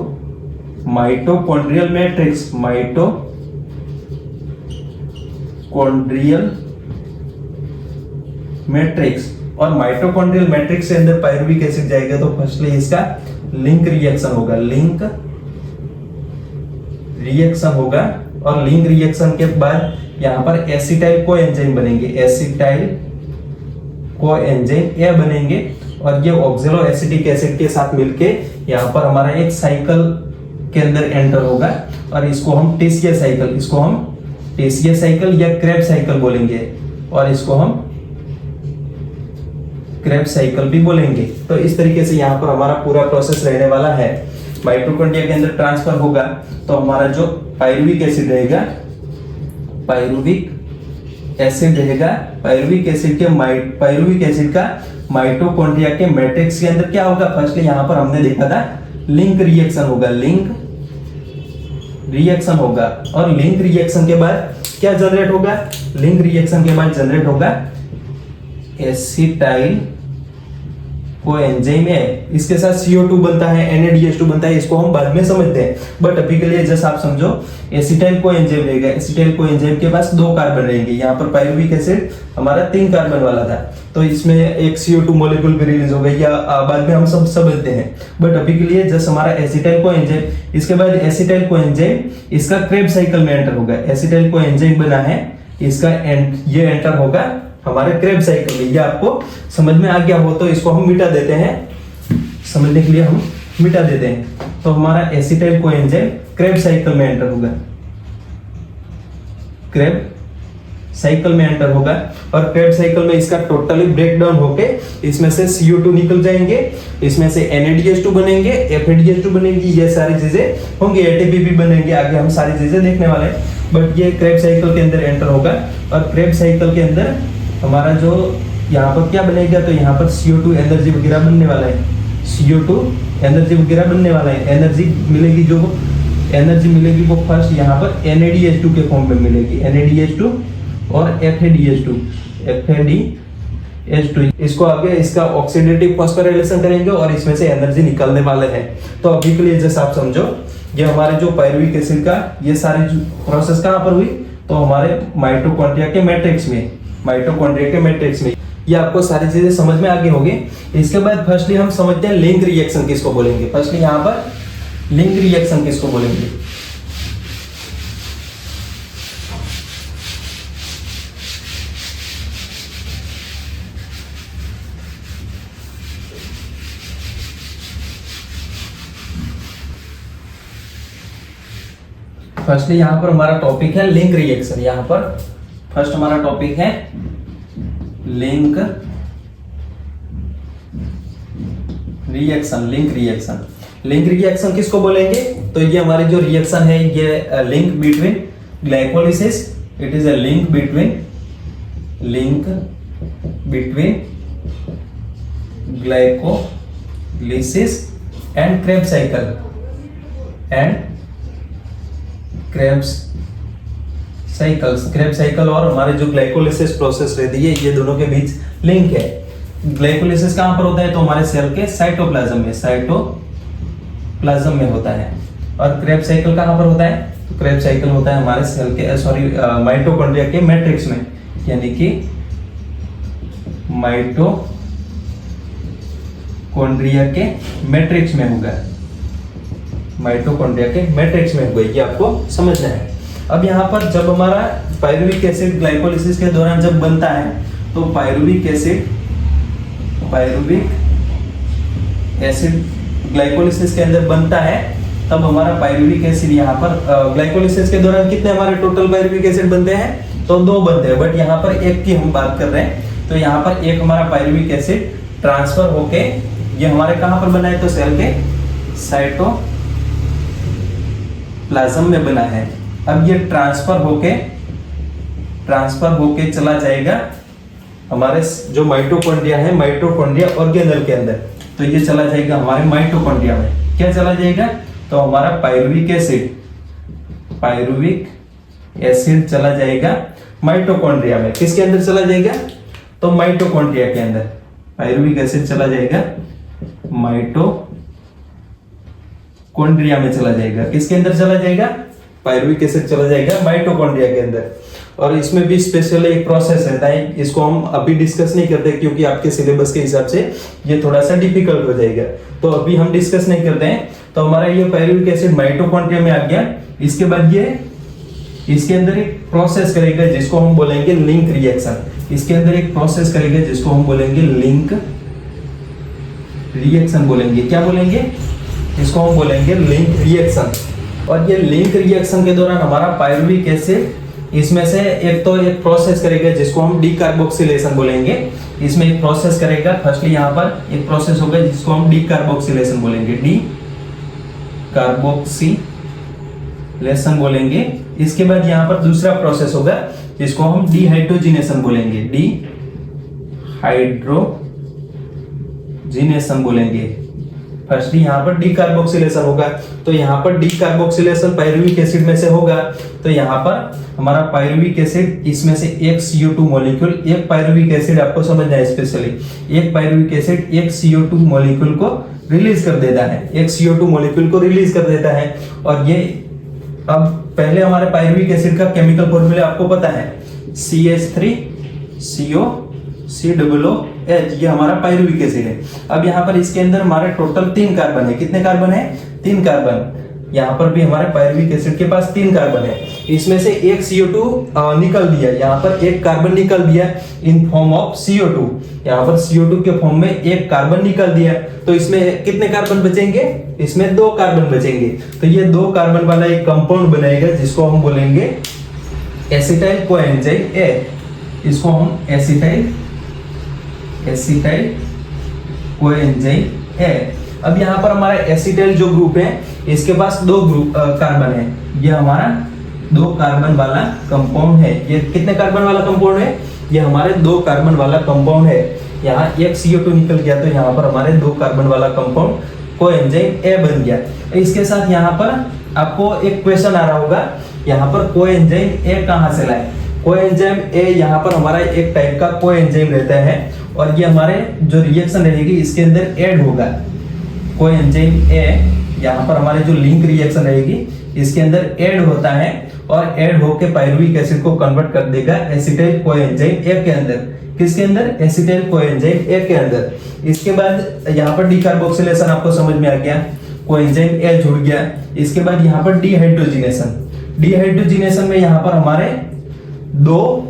mitochondrial matrix, mitochondrial matrix. और माइटोकॉन्ड्रियल मैट्रिक्स के अंदर पायरुविक एसिड जाएगा तो फर्स्टली इसका लिंक रिएक्शन होगा, लिंक रिएक्शन होगा, और लिंक रिएक्शन के बाद यहां पर एसिटाइल कोएंजाइम बनेंगे, एसिटाइल कोएंजाइम ए बनेंगे, और ये ऑक्सैलो एसिटिक एसिड के साथ मिलके यहां पर हमारा एक साइकिल के अंदर एंटर होगा, और इसको हम टेसिया साइकिल या क्रेब साइकिल बोलेंगे, और इसको हम क्रेब साइकिल भी बोलेंगे। तो इस तरीके से यहाँ पर हमारा पूरा प्रोसेस रहने वाला है। माइटोकॉन्ड्रिया के अंदर ट्रांसफर होगा तो हमारा जो पायरुविक एसिड रहेगा, पायरुविक एसिड का माइटोकॉन्ड्रिया के मैट्रिक्स के अंदर क्या होगा, फर्स्टली यहाँ पर हमने देखा था लिंक रिएक्शन होगा, और लिंक रिएक्शन के बाद क्या जनरेट होगा, लिंक रिएक्शन के बाद जनरेट होगा एसिटाइल कोएंजाइम है, इसके साथ CO2 बनता है, NADH2 बनता है, इसको हम बाद में समझते हैं। बट अभी के लिए जैसे आप समझो एसिटाइल कोएंजाइम रहेगा, एसिटाइल कोएंजाइम के पास 2 कार्बन रहेंगे। यहाँ पर पायरुविक एसिड हमारा 3 कार्बन वाला था, तो इसमें एक CO2 मॉलिक्यूल भी रिलीज हो गई, या बाद में हम सब समझते हैं। बट अभी के लिए जैसे हमारा एसिटाइल कोएंजाइम, इसके बाद एसिटाइल कोएंजाइम इसका क्रेब साइकिल में एंटर होगा। एसिटाइल कोएंजाइम बना है, इसका ये एंटर होगा हमारे क्रेब साइकिल में। ये आपको समझ में आ गया हो तो इसको हम मिटा देते हैं, समझने के लिए हम मिटा देते हैं। तो हमारा एसिटाइल कोएंजाइम क्रेब साइकिल में एंटर होगा, क्रेब साइकिल में एंटर होगा, और क्रेब साइकिल में इसका टोटली ब्रेकडाउन होके इसमें से CO2 निकल जाएंगे, इसमें से NADH2 बनेंगे, FADH2 बनेंगी, ये सारी चीजें होंगी, ATP भी बनेंगे, आगे हम सारी चीजें देखने वाले हैं। बट ये क्रेब साइकिल के अंदर एंटर होगा, और क्रेब साइकिल के अंदर हमारा जो यहाँ पर क्या बनेगा, तो यहाँ पर CO2 एनर्जी वगैरह बनने वाला है, CO2 एनर्जी वगैरह बनने वाला है। एनर्जी मिलेगी वो फर्स्ट यहाँ पर NADH2 के फॉर्म में मिलेगी, NADH2 और FADH2। इसको आगे इसका ऑक्सीडेटिव फॉस्फोराइलेशन करेंगे और इसमें से एनर्जी निकलने वाले हैं। तो अभी के लिए जैसे आप समझो ये हमारे जो पायरुविक एसिड का ये सारी प्रोसेस कहाँ पर हुई, तो हमारे माइटोकॉन्ड्रिया के मैट्रिक्स में। ये आपको सारी चीजें समझ में आगे होगी। इसके बाद फर्स्टली हम समझते हैं लिंक रिएक्शन किसको बोलेंगे। फर्स्टली यहाँ पर लिंक रिएक्शन किसको बोलेंगे, फर्स्टली यहाँ पर हमारा टॉपिक है लिंक रिएक्शन। यहाँ पर फर्स्ट हमारा टॉपिक है लिंक रिएक्शन किसको बोलेंगे, तो ये हमारी जो रिएक्शन है ये link between glycolysis, it is a link between glycolysis and Krebs cycle और हमारे जो ग्लाइकोलिसिस प्रोसेस रहती है, ये दोनों के बीच लिंक है। ग्लाइकोलिसिस कहां पर होता है, तो हमारे सेल के साइटोप्लाज्म में होता है। और क्रेब साइकिल कहां पर होता है, तो क्रेब साइकिल होता है हमारे सेल के माइटोकॉन्ड्रिया के मैट्रिक्स में, यानी कि माइटोकॉन्ड्रिया के मैट्रिक्स में होगा, माइटोकॉन्ड्रिया के मैट्रिक्स में होगा, ये आपको समझना है। अब यहाँ पर जब हमारा पायरुविक एसिड ग्लाइकोलिसिस के दौरान जब बनता है तो पायरुविक एसिड ग्लाइकोलिसिस के अंदर बनता है, तब हमारा पायरुविक एसिड यहाँ पर ग्लाइकोलिसिस के दौरान कितने हमारे टोटल पायरुविक एसिड बनते हैं, तो 2 बनते हैं, बट यहाँ पर एक की हम बात कर रहे हैं। तो यहाँ पर एक हमारा पायरुविक एसिड ट्रांसफर होके ये हमारे कहाँ पर बना है, तो सेल के साइटोप्लाज्म में बना है। अब ये ट्रांसफर होके चला जाएगा हमारे जो माइटोकॉन्ड्रिया है, माइटोकॉन्ड्रिया ऑर्गेनल के अंदर, तो ये चला जाएगा हमारे माइटोकॉन्ड्रिया में। क्या चला जाएगा, तो हमारा पायरुविक एसिड चला जाएगा माइटोकॉन्ड्रिया में। किसके अंदर चला जाएगा, तो माइटोकॉन्ड्रिया के अंदर पायरुविक एसिड चला जाएगा, माइटोकॉन्ड्रिया में चला जाएगा। किसके अंदर चला जाएगा, पायरुविक एसिड चला जाएगा माइटोकॉन्ड्रिया के अंदर। और इसमें भी स्पेशल एक प्रोसेस रहता है, इसको हम अभी डिस्कस नहीं करते क्योंकि आपके सिलेबस के हिसाब से ये थोड़ा सा डिफिकल्ट हो जाएगा, तो अभी हम डिस्कस नहीं करते हैं। तो हमारा ये पायरुविक एसिड माइटोकॉन्ड्रिया में आ गया। इसके बाद ये इसके अंदर एक प्रोसेस करेगा जिसको हम बोलेंगे लिंक रिएक्शन। इसके अंदर एक प्रोसेस करेगा जिसको हम बोलेंगे लिंक रिएक्शन बोलेंगे। क्या बोलेंगे, इसको हम बोलेंगे लिंक रिएक्शन। और ये लिंक रिएक्शन के दौरान हमारा पायरुविक एसिड इसमें से एक प्रोसेस करेगा जिसको हम डीकार्बोक्सिलेशन बोलेंगे। इसमें एक प्रोसेस करेगा, फर्स्टली यहाँ पर एक प्रोसेस होगा जिसको हम डीकार्बोक्सिलेशन बोलेंगे, डीकार्बोक्सिलेशन बोलेंगे। इसके बाद यहाँ पर दूसरा प्रोसेस होगा जिसको हम डीहाइड्रोजिनेशन बोलेंगे, डीहाइड्रोजिनेशन बोलेंगे। फर्स्टली यहाँ पर डीकार्बोक्सिलेशन होगा, तो यहाँ पर डीकार्बोक्सिलेशन पायरुविक एसिड में से होगा, तो यहाँ पर हमारा पायरुविक एसिड इसमें से एक CO2 मॉलिक्यूल, एक पायरुविक एसिड आपको समझना है स्पेशली, एक पायरुविक एसिड एक CO2 मॉलिक्यूल को रिलीज कर देता है, एक CO2 मॉलिक्यूल को रिलीज कर देता है। और ये अब पहले हमारे पायरुविक एसिड का केमिकल फॉर्मूला आपको पता है, CH3COCOOH, ये हमारा पायरुविक एसिड है। अब यहाँ पर इसके अंदर हमारे टोटल 3 कार्बन है। कितने कार्बन है, 3 कार्बन। यहाँ पर भी हमारे पायरुविक एसिड के पास 3 कार्बन है। इसमें से एक CO2 निकल दिया, यहाँ पर एक कार्बन निकल दिया इन फॉर्म ऑफ CO2, यहाँ पर CO2 के फॉर्म में एक कार्बन निकल दिया, तो इसमें कितने कार्बन बचेंगे, इसमें 2 कार्बन बचेंगे। तो ये 2 कार्बन वाला एक कंपाउंड बनेगा जिसको हम बोलेंगे एसिटाइल कोएंजाइम ए। इसको हम एसिटाइल कोएंजाइम ए। अब यहाँ पर हमारा एसिटाइल जो ग्रुप है इसके पास 2 ग्रुप कार्बन है, ये हमारा 2 कार्बन वाला कंपाउंड है। ये कितने कार्बन वाला कंपाउंड है, ये हमारे 2 कार्बन वाला कंपाउंड है। यहाँ एक CO2 निकल गया, तो यहाँ पर हमारे 2 कार्बन वाला कंपाउंड कोएंजाइम ए बन गया। इसके साथ यहाँ पर आपको एक क्वेश्चन आ रहा होगा, यहाँ पर कोएंजाइम ए कहाँ से लाए। कोएंजाइम ए यहाँ पर हमारा एक टाइप का कोएंजाइम रहता है, और ये हमारे जो रिएक्शन रहेगी इसके अंदर ऐड होगा। कोएंजाइम ए यहाँ पर हमारे जो लिंक रिएक्शन रहेगी इसके अंदर ऐड होता है, और ऐड होके पायरुविक एसिड को कन्वर्ट कर देगा एसिटाइल कोएंजाइम ए के अंदर। किसके अंदर, एसिटाइल कोएंजाइम ए के अंदर। इसके बाद यहाँ पर डीकार्बोक्सिलेशन आपको समझ में आ गया, कोएंजाइम ए जुड़ गया। इसके बाद यहाँ पर डीहाइड्रोजिनेशन में यहाँ पर हमारे 2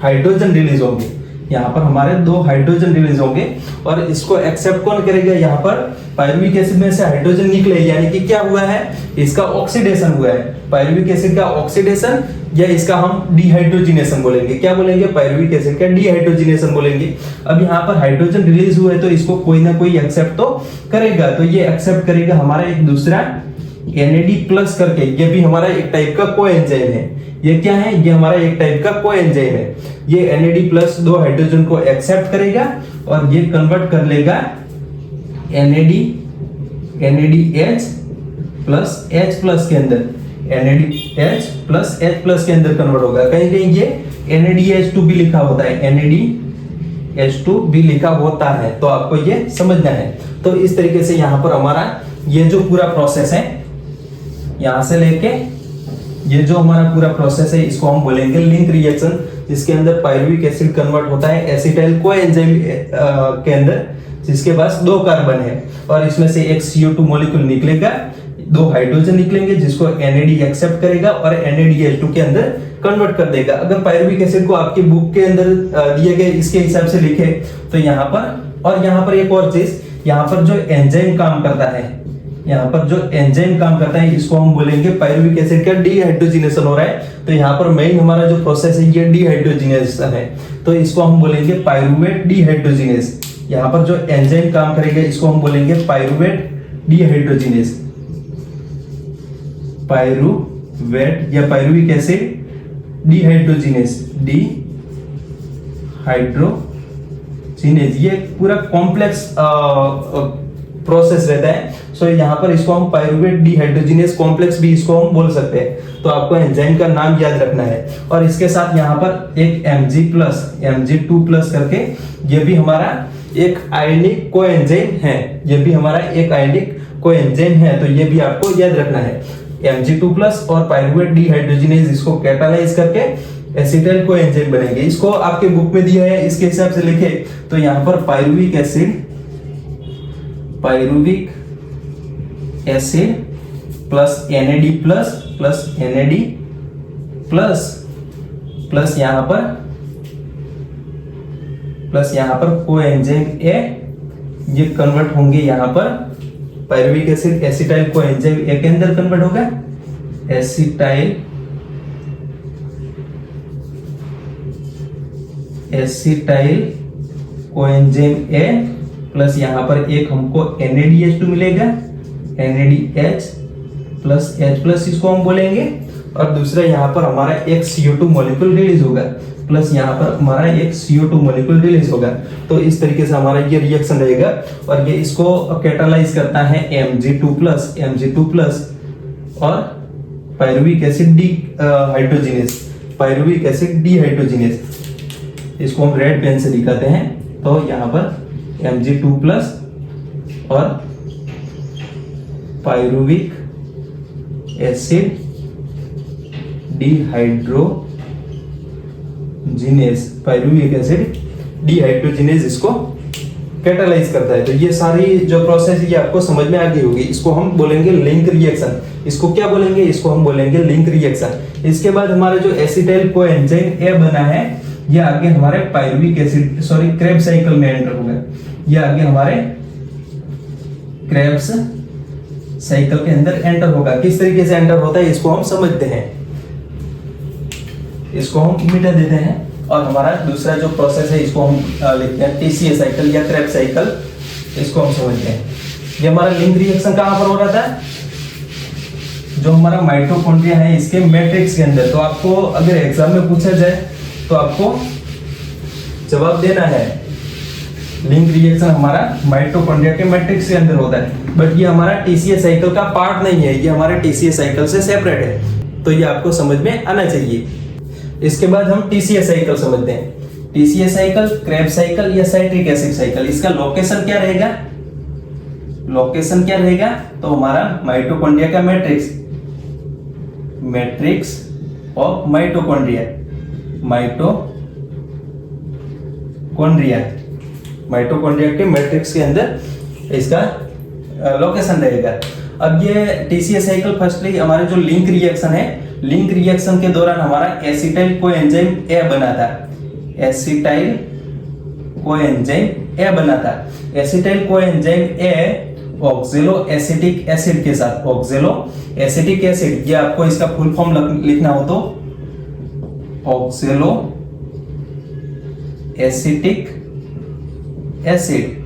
हाइड्रोजन रिलीज होंगे, यहाँ पर हमारे 2 हाइड्रोजन रिलीज होंगे। और इसको एक्सेप्ट कौन करेगा, यहाँ पर पायरुविक एसिड में से हाइड्रोजन निकले, यानी कि क्या हुआ है, इसका ऑक्सीडेशन हुआ है, पायरुविक एसिड का ऑक्सीडेशन, या इसका हम डीहाइड्रोजिनेशन बोलेंगे। क्या बोलेंगे, पायरुविक एसिड का डीहाइड्रोजिनेशन बोलेंगे। अब यहाँ पर हाइड्रोजन रिलीज हुआ है तो इसको कोई ना कोई एक्सेप्ट तो करेगा, तो ये एक्सेप्ट करेगा हमारा एक दूसरा NAD+ करके। ये भी हमारा एक टाइप का कोएंजाइम है। ये क्या है, ये हमारा एक टाइप का कोएंजाइम है। ये NAD+ 2 हाइड्रोजन को एक्सेप्ट करेगा और ये कन्वर्ट कर लेगा NADH+H+ के अंदर, NADH+H+ के अंदर कन्वर्ट होगा। कहीं कहीं ये NADH2 भी लिखा होता है, NADH2 भी लिखा होता है, तो आपको ये समझना है। तो इस तरीके से यहाँ पर हमारा ये जो पूरा प्रोसेस है, यहाँ से लेके ये जो हमारा पूरा प्रोसेस है इसको हम बोलेंगे लिंक रिएक्शन, जिसके अंदर पायरुविक एसिड कन्वर्ट होता है एसिटाइल कोएंजाइम के अंदर, जिसके पास 2 कार्बन है, और इसमें से एक CO2 मॉलिक्यूल निकलेगा, 2 हाइड्रोजन निकलेंगे जिसको NAD एक्सेप्ट करेगा और NADH2 के अंदर कन्वर्ट कर देगा। अगर पायरुविक एसिड को आपकी बुक के अंदर दिए गए इसके हिसाब से लिखे तो यहाँ पर, और यहाँ पर एक और चीज, यहाँ पर जो एंजाइम काम करता है, यहाँ पर जो एंजाइम काम करता है इसको हम बोलेंगे पायरुविक एसिड का डीहाइड्रोजिनेशन हो रहा है। तो यहाँ पर मेन हमारा जो प्रोसेस है ये डीहाइड्रोजिनेशन है, तो इसको हम बोलेंगे पायरुवेट डीहाइड्रोजिनेस। यहाँ पर जो एंजाइम काम करेगा इसको हम बोलेंगे पायरुवेट डीहाइड्रोजिनेस। पायरुवेट या पायरुविक एसिड डीहाइड्रोजिनेस, डीहाइड्रोजिनेस, ये पूरा कॉम्प्लेक्स प्रोसेस रहता है। सो यहाँ पर इसको हम पायरुवेट डीहाइड्रोजिनेस कॉम्प्लेक्स भी इसको हम बोल सकते हैं। तो आपको एंजाइम का नाम याद रखना है। और इसके साथ यहाँ पर एक Mg2+ करके ये भी हमारा एक आयनिक कोएंजाइम है, ये भी हमारा एक आयनिक कोएंजाइम है, तो ये भी आपको याद रखना है। Mg2+ और पायरुवेट डीहाइड्रोजिनेस इसको कैटालाइज करके एसिटाइल कोएंजाइम बनेंगे। इसको आपके बुक में दिया है, इसके हिसाब से लिखे तो यहाँ पर pyruvic acid plus NAD plus NAD plus यहाँ पर कोएंजाइम A, ये कन्वर्ट होंगे यहाँ पर pyruvic acid acetyl coenzyme A के अंदर कन्वर्ट होगा, एसिटाइल कोएंजाइम A प्लस यहाँ पर एक हमको NADH2 मिलेगा, NADH प्लस H+ इसको हम बोलेंगे, और दूसरा यहाँ पर हमारा एक CO2 मॉलिक्यूल रिलीज होगा, प्लस यहाँ पर हमारा एक CO2 मॉलिक्यूल रिलीज होगा। तो इस तरीके से हमारा ये रिएक्शन रहेगा, और ये इसको कैटालाइज करता है Mg2+ और पायरुविक एसिड डीहाइड्रोजिनेस, इसको हम रेड पेन से दिखाते हैं। तो यहाँ पर Mg2+ और पायरुविक एसिड डीहाइड्रोजिनेस इसको कैटालाइज करता है। तो ये सारी जो प्रोसेस ये आपको समझ में आ गई होगी। इसको हम बोलेंगे लिंक रिएक्शन। इसको क्या बोलेंगे? इसको हम बोलेंगे लिंक रिएक्शन। इसके बाद हमारे जो एसिटाइल कोएंजाइम A बना है, ये आगे हमारे पायरुविक एसिड क्रेब्स साइकिल में एंटर होगा। ये आगे हमारे क्रेब्स साइकिल के अंदर एंटर होगा। किस तरीके से एंटर होता है इसको हम समझते हैं, इसको हम मिटा देते हैं, और हमारा दूसरा जो प्रोसेस है इसको हम लिखते हैं TCA साइकिल या क्रेब्स साइकिल, इसको हम समझते हैं। ये हमारा लिंक रिएक्शन कहां पर हो रहा था? जो हमारा माइटोकॉन्ड्रिया है इसके मैट्रिक्स के अंदर। तो आपको अगर एग्जाम में पूछा जाए तो आपको जवाब देना है लिंक रिएक्शन हमारा माइटोकॉन्ड्रिया के मैट्रिक्स के अंदर होता है, बट ये हमारा TCA साइकिल का पार्ट नहीं है, ये हमारे TCA साइकिल से सेपरेट है। तो ये आपको समझ में आना चाहिए। इसके बाद हम TCA साइकिल समझते हैं। TCA साइकिल, क्रेब्स साइकिल या साइट्रिक एसिड साइकिल, इसका लोकेशन क्या रहेगा? लोकेशन क्या रहेगा? तो हमारा माइटोकॉन्ड्रिया का मैट्रिक्स ऑफ माइटोकॉन्ड्रिया के मैट्रिक्स के अंदर इसका लोकेशन रहेगा। अब ये TCA साइकिल फर्स्टली हमारे जो लिंक रिएक्शन है, लिंक रिएक्शन के दौरान हमारा एसिटाइल कोएंजाइम A बना था। Acetyl coenzyme A ऑक्जेलो acetic acid के साथ, ऑक्जेलो एसिटिक एसिड, ये आपको इसका फुल फॉर्म लिखना हो तो ऑक्जेलो एसिटिक एसिड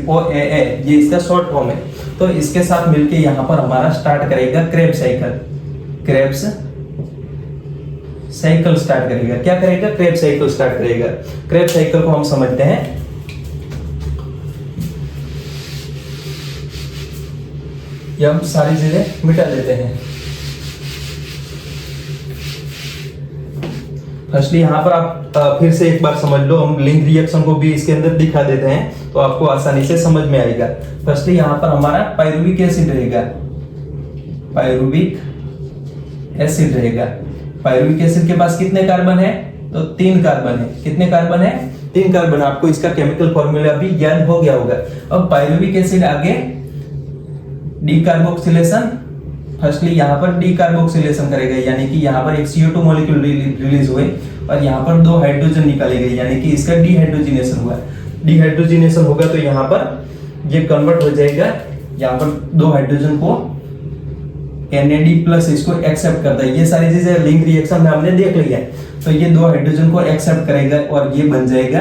OAA, ये इसका शॉर्ट फॉर्म है। तो इसके साथ मिलके यहाँ पर हमारा स्टार्ट करेगा क्रेब्स साइकिल स्टार्ट करेगा। क्या करेगा? क्रेब्स साइकिल स्टार्ट करेगा। क्रेब्स साइकिल को हम समझते हैं। ये हम सारी चीजें मिटा देते हैं। फर्स्टली यहाँ पर आप फिर से एक बार समझ लो, हम लिंक रिएक्शन को भी इसके अंदर दिखा देते हैं तो आपको आसानी से समझ में आएगा। फर्स्टली यहाँ पर हमारा पायरुविक एसिड रहेगा। पायरुविक एसिड के पास कितने कार्बन है? तो 3 कार्बन है। कितने कार्बन है? 3 कार्बन। आपको इसका केमिकल फॉर्मूला भी याद हो गया होगा। अब पायरुविक एसिड आगे डीकार्बोक्सिलेशन, फर्स्टली यहाँ पर डीकार्बोक्सिलेशन करेगा, यानी कि यहाँ पर एक CO2 मॉलिक्यूल रिलीज हुए और यहाँ पर 2 हाइड्रोजन निकाले गए, यानी कि इसका डिहाइड्रोजिनेशन हुआ। डिहाइड्रोजिनेशन होगा तो यहाँ पर ये कन्वर्ट हो जाएगा, यहाँ पर 2 हाइड्रोजन को NAD+ इसको एक्सेप्ट करता है। ये सारी चीजें लिंक रिएक्शन में हमने देख लिया है। तो ये 2 हाइड्रोजन को एक्सेप्ट करेगा और ये बन जाएगा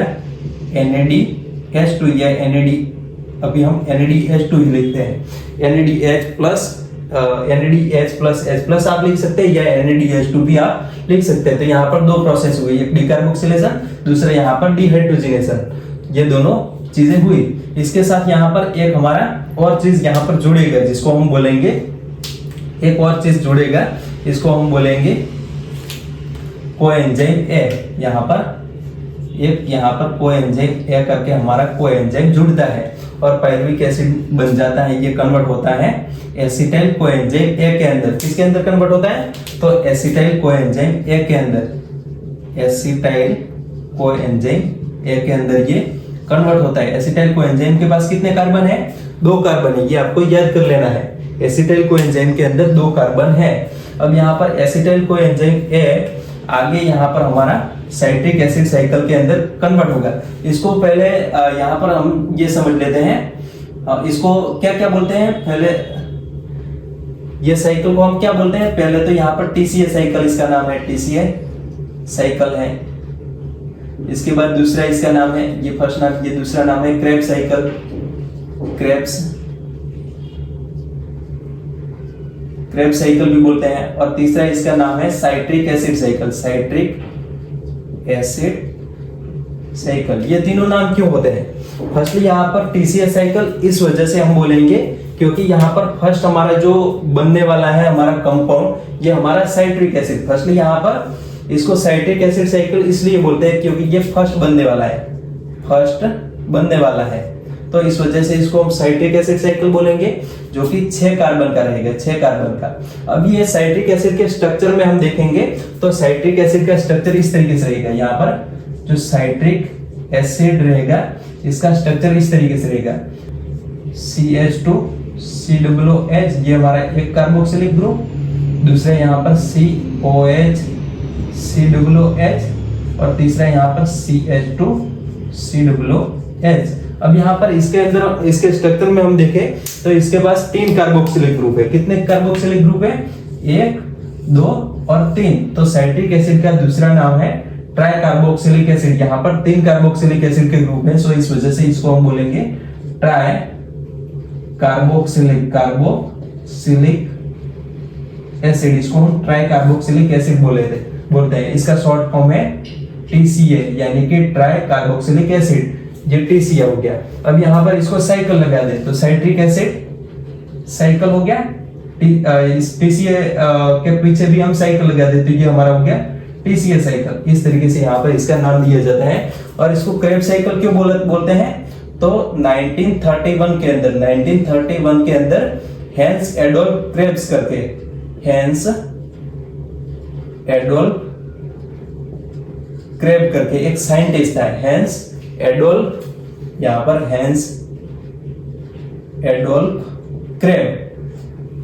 NADH2 या NAD, अभी हम NADH2 ही लिखते हैं। NADH+ आप लिख सकते हैं या NADH2 भी आप लिख सकते हैं। तो यहाँ पर 2 प्रोसेस हुई, एक डीकार्बोक्सिलेशन, दूसरा यहाँ पर डिहाइड्रोजिनेशन। ये दोनों चीजें हुई। इसके साथ यहाँ पर एक हमारा और चीज यहाँ पर जुड़ेगा, जिसको हम बोलेंगे, एक और चीज जुड़ेगा, इसको हम बोलेंगे कोएंजाइम ए। यहाँ पर कोएंजाइम ए करके हमारा कोएंजाइम जुड़ता है और पायरुविक एसिड बन जाता है। ये कन्वर्ट होता है एसिटाइल कोएंजाइम ए के अंदर। किसके अंदर कन्वर्ट होता है? तो एसिटाइल कोएंजाइम ए के अंदर। एसिटाइल कोएंजाइम ए के अंदर ये कन्वर्ट होता है। एसिटाइल कोएंजाइम के पास कितने कार्बन है? 2 कार्बन है। ये आपको याद कर लेना है। एसिटाइल कोएंजाइम के अंदर 2 कार्बन है। अब यहाँ पर एसिटाइल कोएंजाइम ए आगे यहाँ पर हमारा साइट्रिक एसिड साइकिल के अंदर कन्वर्ट होगा। इसको पहले यहाँ पर हम ये समझ लेते हैं, इसको क्या क्या बोलते हैं। पहले ये साइकिल को हम क्या बोलते हैं? पहले तो यहाँ पर TCA साइकिल, इसका नाम है TCA साइकिल है। इसके बाद दूसरा इसका नाम है, ये फर्स्ट नाम, ये दूसरा नाम है क्रेब्स साइकिल, क्रेब्स साइकिल भी बोलते हैं। और तीसरा इसका नाम है citric acid cycle, citric acid cycle. ये तीनों नाम क्यों होते हैं? फर्स्टली यहाँ पर TCA साइकिल इस वजह से हम बोलेंगे क्योंकि यहाँ पर फर्स्ट हमारा जो बनने वाला है हमारा कंपाउंड, ये हमारा साइट्रिक एसिड। फर्स्टली यहाँ पर इसको साइट्रिक एसिड साइकिल इसलिए बोलते हैं क्योंकि ये फर्स्ट बनने वाला है, फर्स्ट बनने वाला है। तो इस वजह से इसको हम साइट्रिक एसिड साइकिल बोलेंगे, जो कि 6 कार्बन का रहेगा, 6 कार्बन का। अब ये साइट्रिक एसिड के स्ट्रक्चर में हम देखेंगे तो साइट्रिक एसिड का स्ट्रक्चर इस तरीके से रहेगा। यहाँ पर जो साइट्रिक एसिड रहेगा इसका स्ट्रक्चर इस तरीके से रहेगा, CH2 COOH, ये हमारा एक कार्बोक्सिलिक ग्रुप, दूसरा यहाँ पर COH COOH और तीसरा यहाँ पर CH2 COOH। अब यहाँ पर इसके अंदर, इसके स्ट्रक्चर में हम देखें तो इसके पास 3 कार्बोक्सिलिक ग्रुप है। कितने कार्बोक्सिलिक ग्रुप है? 1, 2 और 3। तो साइट्रिक एसिड का दूसरा नाम है ट्राई कार्बोक्सिलिक एसिड। यहाँ पर 3 कार्बोक्सिलिक एसिड के ग्रुप है, सो इस वजह से इसको हम बोलेंगे ट्राई कार्बोक्सिलिक एसिड। इसको हम ट्राई कार्बोक्सिलिक एसिड बोलते हैं। इसका शॉर्ट फॉर्म है TCA, यानी कि ट्राई कार्बोक्सिलिक एसिड। ये TCA हो गया। अब यहाँ पर इसको साइकिल लगा दे तो साइट्रिक एसिड साइकिल हो गया। इस TCA के पीछे भी हम साइकिल लगा देते, ये हमारा हो गया TCA साइकिल। इस तरीके से यहाँ पर इसका नाम दिया जाता है। और इसको क्रेब्स साइकिल क्यों बोलते हैं? तो 1931 के अंदर हैंस एडोल्फ क्रेब्स करके, हैंस एडोल्फ क्रेब करके एक साइंटिस्ट था, हैंस एडोल्फ, यहाँ पर हैंस एडोल्फ क्रेब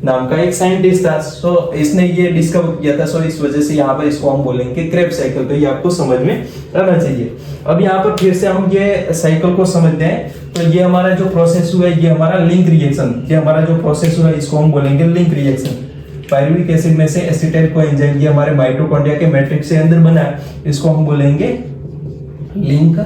नाम का एक साइंटिस्ट था। सो इसने ये डिस्कवर किया था, सो इस वजह से यहाँ पर इसको हम बोलेंगे क्रेब्स साइकिल। तो ये आपको समझ में रहना चाहिए। अब यहाँ पर फिर से हम ये साइकिल को समझते हैं। तो ये हमारा जो प्रोसेस हुआ है, ये हमारा लिंक रिएक्शन, ये हमारा जो प्रोसेस हुआ है इसको हम बोलेंगे लिंक रिएक्शन। पायरुविक एसिड में से एसिटाइल कोएंजाइम, ये हमारे माइटोकॉन्ड्रिया के मैट्रिक्स से अंदर बना है, इसको हम बोलेंगे लिंक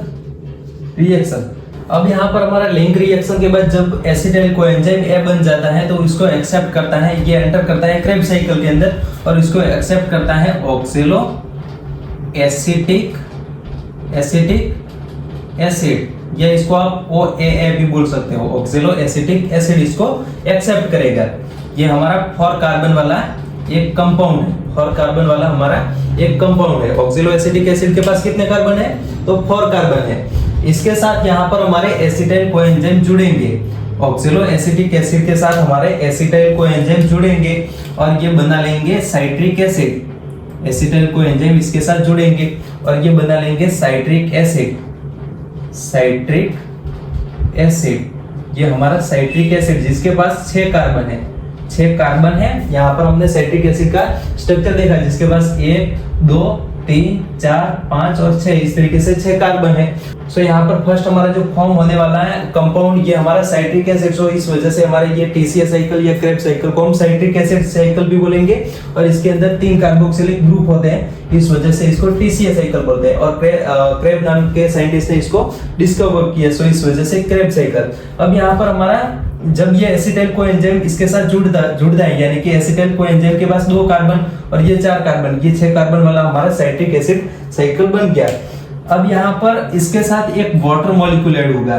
रिएक्शन। अब यहाँ पर हमारा लिंक रिएक्शन के बाद जब एसिटाइल कोएंजाइम ए बन जाता है तो इसको एक्सेप्ट करता है, ये एंटर करता है क्रेब्स साइकिल के अंदर और इसको एक्सेप्ट करता है ऑक्सिलो एसिटिक एसिड, या इसको आप OAA भी बोल सकते हो। ऑक्सिलो एसिटिक एसिड इसको एक्सेप्ट करेगा। ये हमारा 4 कार्बन वाला एक कंपाउंड है, 4 कार्बन वाला हमारा एक कंपाउंड है। ऑक्सिलो एसिटिक एसिड के पास कितने कार्बन है? तो 4 कार्बन है। इसके साथ यहाँ पर हमारे एसिटाइल कोएंजाइम जुड़ेंगे, ऑक्सिलो एसिटिक एसिड के साथ हमारे एसिटाइल कोएंजाइम जुड़ेंगे और ये बना लेंगे साइट्रिक एसिड। एसिटाइल कोएंजाइम इसके साथ जुड़ेंगे और ये बना लेंगे साइट्रिक एसिड। साइट्रिक एसिड, ये हमारा साइट्रिक एसिड जिसके पास 6 कार्बन है। 6 कार्बन है। यहाँ पर हमने साइट्रिक एसिड का स्ट्रक्चर देखा जिसके पास 1 2 3 4 5 और 6, इस तरीके से 6 कार्बन है। सो यहाँ पर फर्स्ट हमारा जो फॉर्म होने वाला है कंपाउंड ये हमारा साइट्रिक एसिड। सो इस वजह से हमारे ये TCA साइकिल या क्रेब्स साइकिल को हम साइट्रिक एसिड साइकिल भी बोलेंगे और इसके अंदर 3 कार्बोक्सिलिक ग्रुप होते हैं, इस वजह से इसको TCA साइकिल बोलते हैं और क्रेब नाम के साइंटिस्ट ने इसको डिस्कवर किया, सो इस वजह से क्रेब साइकिल। अब यहाँ पर हमारा जब ये एसिटाइल कोएंजाइम इसके साथ जुड़ता है यानी कि एसिटाइल कोएंजाइम के पास 2 कार्बन और ये 4 कार्बन, ये 6 कार्बन वाला हमारा साइट्रिक एसिड साइकिल बन गया। अब यहाँ पर इसके साथ एक वाटर मॉलिक्यूल ऐड होगा।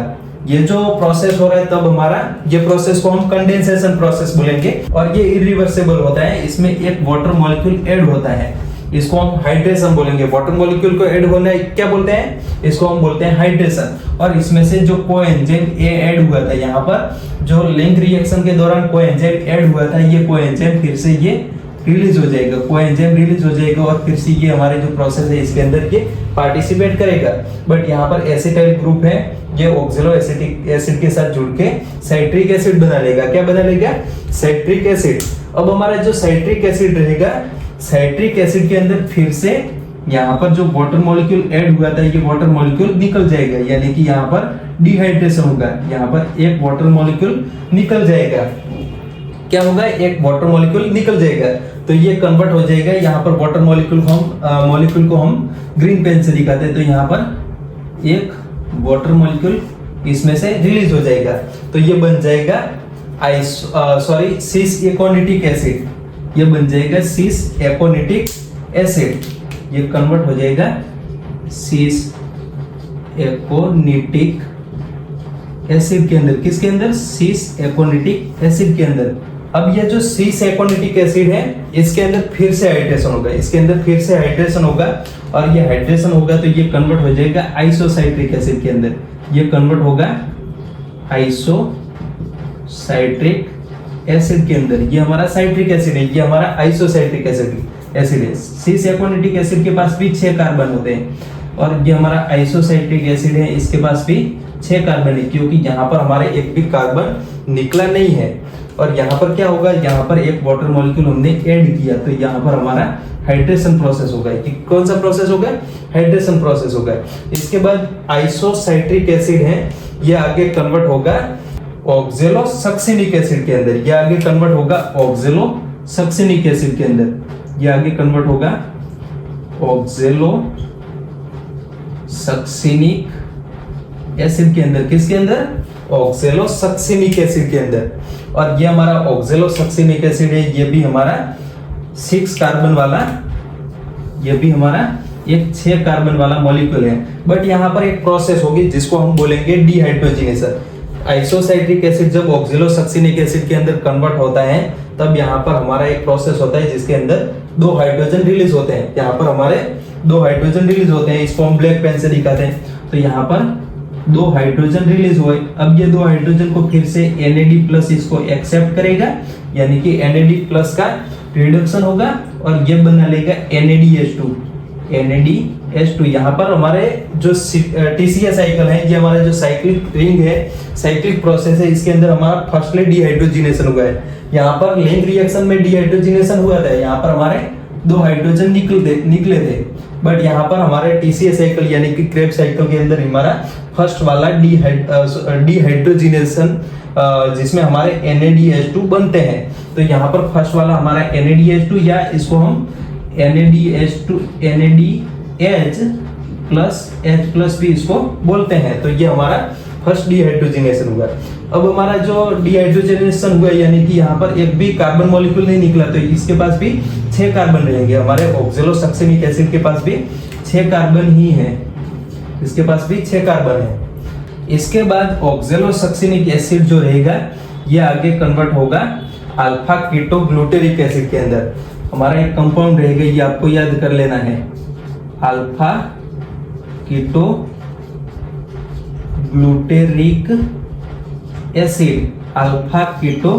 ये जो प्रोसेस हो रहा है तब हमारा ये प्रोसेस को हम कंडेंसेशन प्रोसेस बोलेंगे और ये इरिवर्सिबल होता है। इसमें एक वाटर मॉलिक्यूल ऐड होता है, इसको हम हाइड्रेशन बोलेंगे। वाटर मॉलिक्यूल को ऐड होना क्या बोलते हैं, इसको हम बोलते हैं हाइड्रेशन। और इसमें से जो कोएंजाइम ए ऐड हुआ था, यहाँ पर जो लिंक रिएक्शन के दौरान कोएंजाइम ऐड हुआ था, ये कोएंजाइम फिर से ये रिलीज हो जाएगा, कोएंजाइम रिलीज हो जाएगा और फिर से ये हमारे जो प्रोसेस है इसके अंदर ये पार्टिसिपेट करेगा। बट यहाँ पर एसिटाइल ग्रुप है, ये ऑक्सैलो एसिटिक एसिड के साथ जुड़ के साइट्रिक एसिड बना लेगा। क्या बना लेगा, साइट्रिक एसिड। अब हमारा जो साइट्रिक एसिड रहेगा, साइट्रिक एसिड के अंदर फिर से यहाँ पर जो वाटर मॉलिक्यूल ऐड हुआ था ये वाटर मॉलिक्यूल निकल जाएगा, यानी कि यहाँ पर डिहाइड्रेशन होगा। यहाँ पर एक वाटर मॉलिक्यूल निकल जाएगा। क्या होगा, एक वाटर मॉलिक्यूल निकल जाएगा तो ये कन्वर्ट हो जाएगा। यहाँ पर वाटर मॉलिक्यूल को हम ग्रीन पेन से दिखाते हैं, तो यहाँ पर एक वाटर मॉलिक्यूल इसमें से रिलीज हो जाएगा तो ये बन जाएगा सिस एकोनिटिक एसिड। ये बन जाएगा सिस एकोनिटिक एसिड, ये कन्वर्ट हो जाएगा सिस एकोनिटिक एसिड के अंदर। किसके अंदर, सिस एकोनिटिक एसिड के अंदर। अब ये जो सिस एकोनिटिक एसिड है इसके अंदर फिर से हाइड्रेशन होगा, इसके अंदर फिर से हाइड्रेशन होगा और ये हाइड्रेशन होगा तो ये कन्वर्ट हो जाएगा आइसोसाइट्रिक एसिड के अंदर। ये कन्वर्ट होगा आइसोसाइट्रिक एसिड के अंदर। ये हमारा साइट्रिक एसिड है, ये हमारा आइसोसाइट्रिक एसिड है। सिस एकोनिटिक एसिड के पास भी 6 कार्बन होते हैं और ये हमारा आइसोसाइट्रिक एसिड है, इसके पास भी 6 कार्बन है, क्योंकि यहाँ पर हमारे एक भी कार्बन निकला नहीं है। और यहाँ पर क्या होगा, यहाँ पर एक वाटर मॉलिक्यूल हमने ऐड किया तो यहाँ पर हमारा हाइड्रेशन प्रोसेस होगा। कि कौन सा प्रोसेस होगा, हाइड्रेशन प्रोसेस होगा। इसके बाद आइसोसाइट्रिक एसिड है, ये आगे कन्वर्ट होगा ऑक्सैलोसक्सिनिक एसिड के अंदर। ये आगे कन्वर्ट होगा ऑक्सैलोसक्सिनिक एसिड के अंदर। ये आगे कन्वर्ट होगा ऑक्सैलोसक्सिनिक एसिड के अंदर। किसके अंदर, ऑक्सैलोसक्सिनिक एसिड के अंदर। और ये हमारा ऑक्सैलोसक्सिनिक एसिड है, ये भी हमारा 6 कार्बन वाला, ये भी हमारा एक 6 कार्बन वाला मॉलिक्यूल है। बट यहाँ पर एक प्रोसेस होगी जिसको हम बोलेंगे डिहाइड्रोजिनेशन। आइसोसाइट्रिक एसिड जब ऑक्सैलोसक्सिनिक एसिड के अंदर कन्वर्ट होता है तब यहाँ पर हमारा एक प्रोसेस होता है जिसके अंदर 2 हाइड्रोजन रिलीज होते हैं। यहाँ पर हमारे 2 हाइड्रोजन रिलीज होते हैं, इसको हम ब्लैक पेन से दिखाते हैं। तो यहाँ पर 2 हाइड्रोजन रिलीज हुए। अब ये 2 हाइड्रोजन को फिर से NAD+ इसको एक्सेप्ट करेगा, यानी कि NAD+ का रिडक्शन होगा और ये बना लेगा NADH2। यहाँ पर हमारे जो TCA साइकिल है, ये हमारा जो साइक्लिक रिंग है, साइक्लिक प्रोसेस है, इसके अंदर हमारा फर्स्टली डिहाइड्रोजिनेशन हुआ है। यहाँ पर लिंक रिएक्शन में डिहाइड्रोजिनेशन हुआ था, यहाँ पर हमारे 2 हाइड्रोजन निकले थे। बट यहाँ पर हमारे TCA साइकिल यानी कि क्रेब साइकिल के अंदर हमारा फर्स्ट वाला डिहाइड्रोजिनेशन जिसमें हमारे NADH2 बनते हैं। तो यहाँ पर फर्स्ट वाला हमारा NADH2 या इसको हम NADH+ भी इसको बोलते हैं। तो ये हमारा फर्स्ट डिहाइड्रोजिनेशन हुआ। अब हमारा जो डिहाइड्रोजिनेशन हुआ यानी कि यहाँ पर एक भी कार्बन मॉलिक्यूल नहीं निकला तो इसके पास भी 6 कार्बन रहेंगे। हमारे ऑक्सैलोसक्सिनिक एसिड के पास भी 6 कार्बन ही है, इसके पास भी 6 कार्बन है। इसके बाद ऑक्सैलोसक्सिनिक एसिड जो रहेगा ये आगे कन्वर्ट होगा अल्फा कीटो ग्लूटेरिक एसिड के अंदर। हमारा एक कंपाउंड रहेगा, ये आपको याद कर लेना है, alpha keto glutaric acid. Alpha keto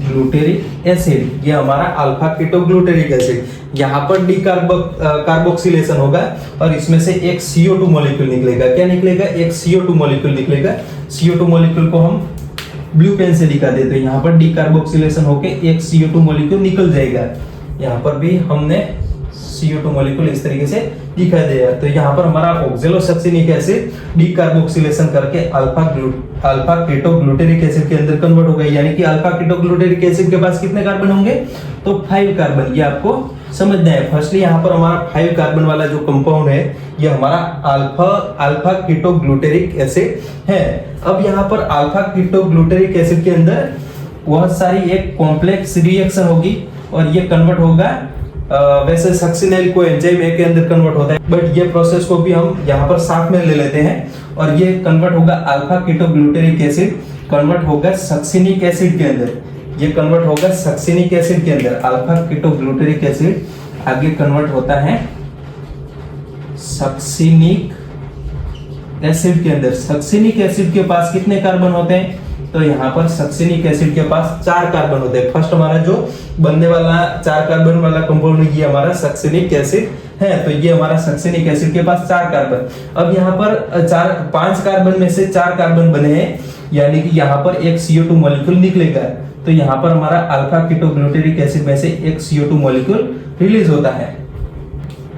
glutaric acid, ये हमारा अल्फा कीटो ग्लूटेरिक एसिड। यहाँ पर डी कार्बोक्सिलेशन होगा और इसमें से एक CO2 मॉलिक्यूल निकलेगा। क्या निकलेगा? एक CO2 मॉलिक्यूल निकलेगा। CO2 मॉलिक्यूल को हम ब्लू पेन से दिखा देते हैं। यहाँ पर डी कार्बोक्सिलेशन होके एक CO2 मॉलिक्यूल निकल जाएगा। यहाँ पर भी हमने CO2 मॉलिक्यूल इस तरीके से दिखाई देगा। तो यहाँ पर हमारा ऑक्सैलोसक्सिनिक एसिड डी कार्बोक्सिलेशन करके अल्फा कीटोग्लूटेरिक एसिड के अंदर कन्वर्ट होगा। यानी कि अल्फा कीटोग्लूटेरिक एसिड के पास कितने कार्बन होंगे? तो 5 कार्बन। ये आपको समझना है। फर्स्टली यहाँ पर हमारा 5 कार्बन वाला जो कंपाउंड है ये हमारा अल्फा कीटोग्लूटेरिक एसिड है। अब यहाँ पर अल्फा कीटोग्लूटेरिक एसिड के अंदर बहुत सारी एक कॉम्प्लेक्स रिएक्शन होगी और ये कन्वर्ट होगा वैसे सक्सिनेल को एंजाइम ए के अंदर कन्वर्ट होता है, बट ये प्रोसेस को भी हम यहाँ पर साथ में ले लेते हैं और ये कन्वर्ट होगा अल्फा कीटोग्लूटेरिक एसिड कन्वर्ट होगा सक्सिनिक एसिड के अंदर। ये कन्वर्ट होगा सक्सिनिक एसिड के अंदर। अल्फा कीटोग्लूटेरिक एसिड आगे कन्वर्ट होता है सक्सिनिक एसिड के अंदर। सक्सिनिक एसिड के पास कितने कार्बन होते हैं? तो यहाँ पर सक्सिनिक एसिड के पास 4 कार्बन होते हैं। फर्स्ट हमारा जो बनने वाला 4 कार्बन वाला कंपाउंड ये हमारा सक्सिनिक एसिड है। तो ये हमारा सक्सिनिक एसिड के पास 4 कार्बन। अब यहाँ पर 5 कार्बन में से 4 कार्बन बने हैं, यानी कि यहाँ पर एक CO2 मॉलिक्यूल निकलेगा। तो यहाँ पर हमारा अल्फा कीटोग्लूटेरिक एसिड में से एक CO2 मॉलिक्यूल रिलीज होता है।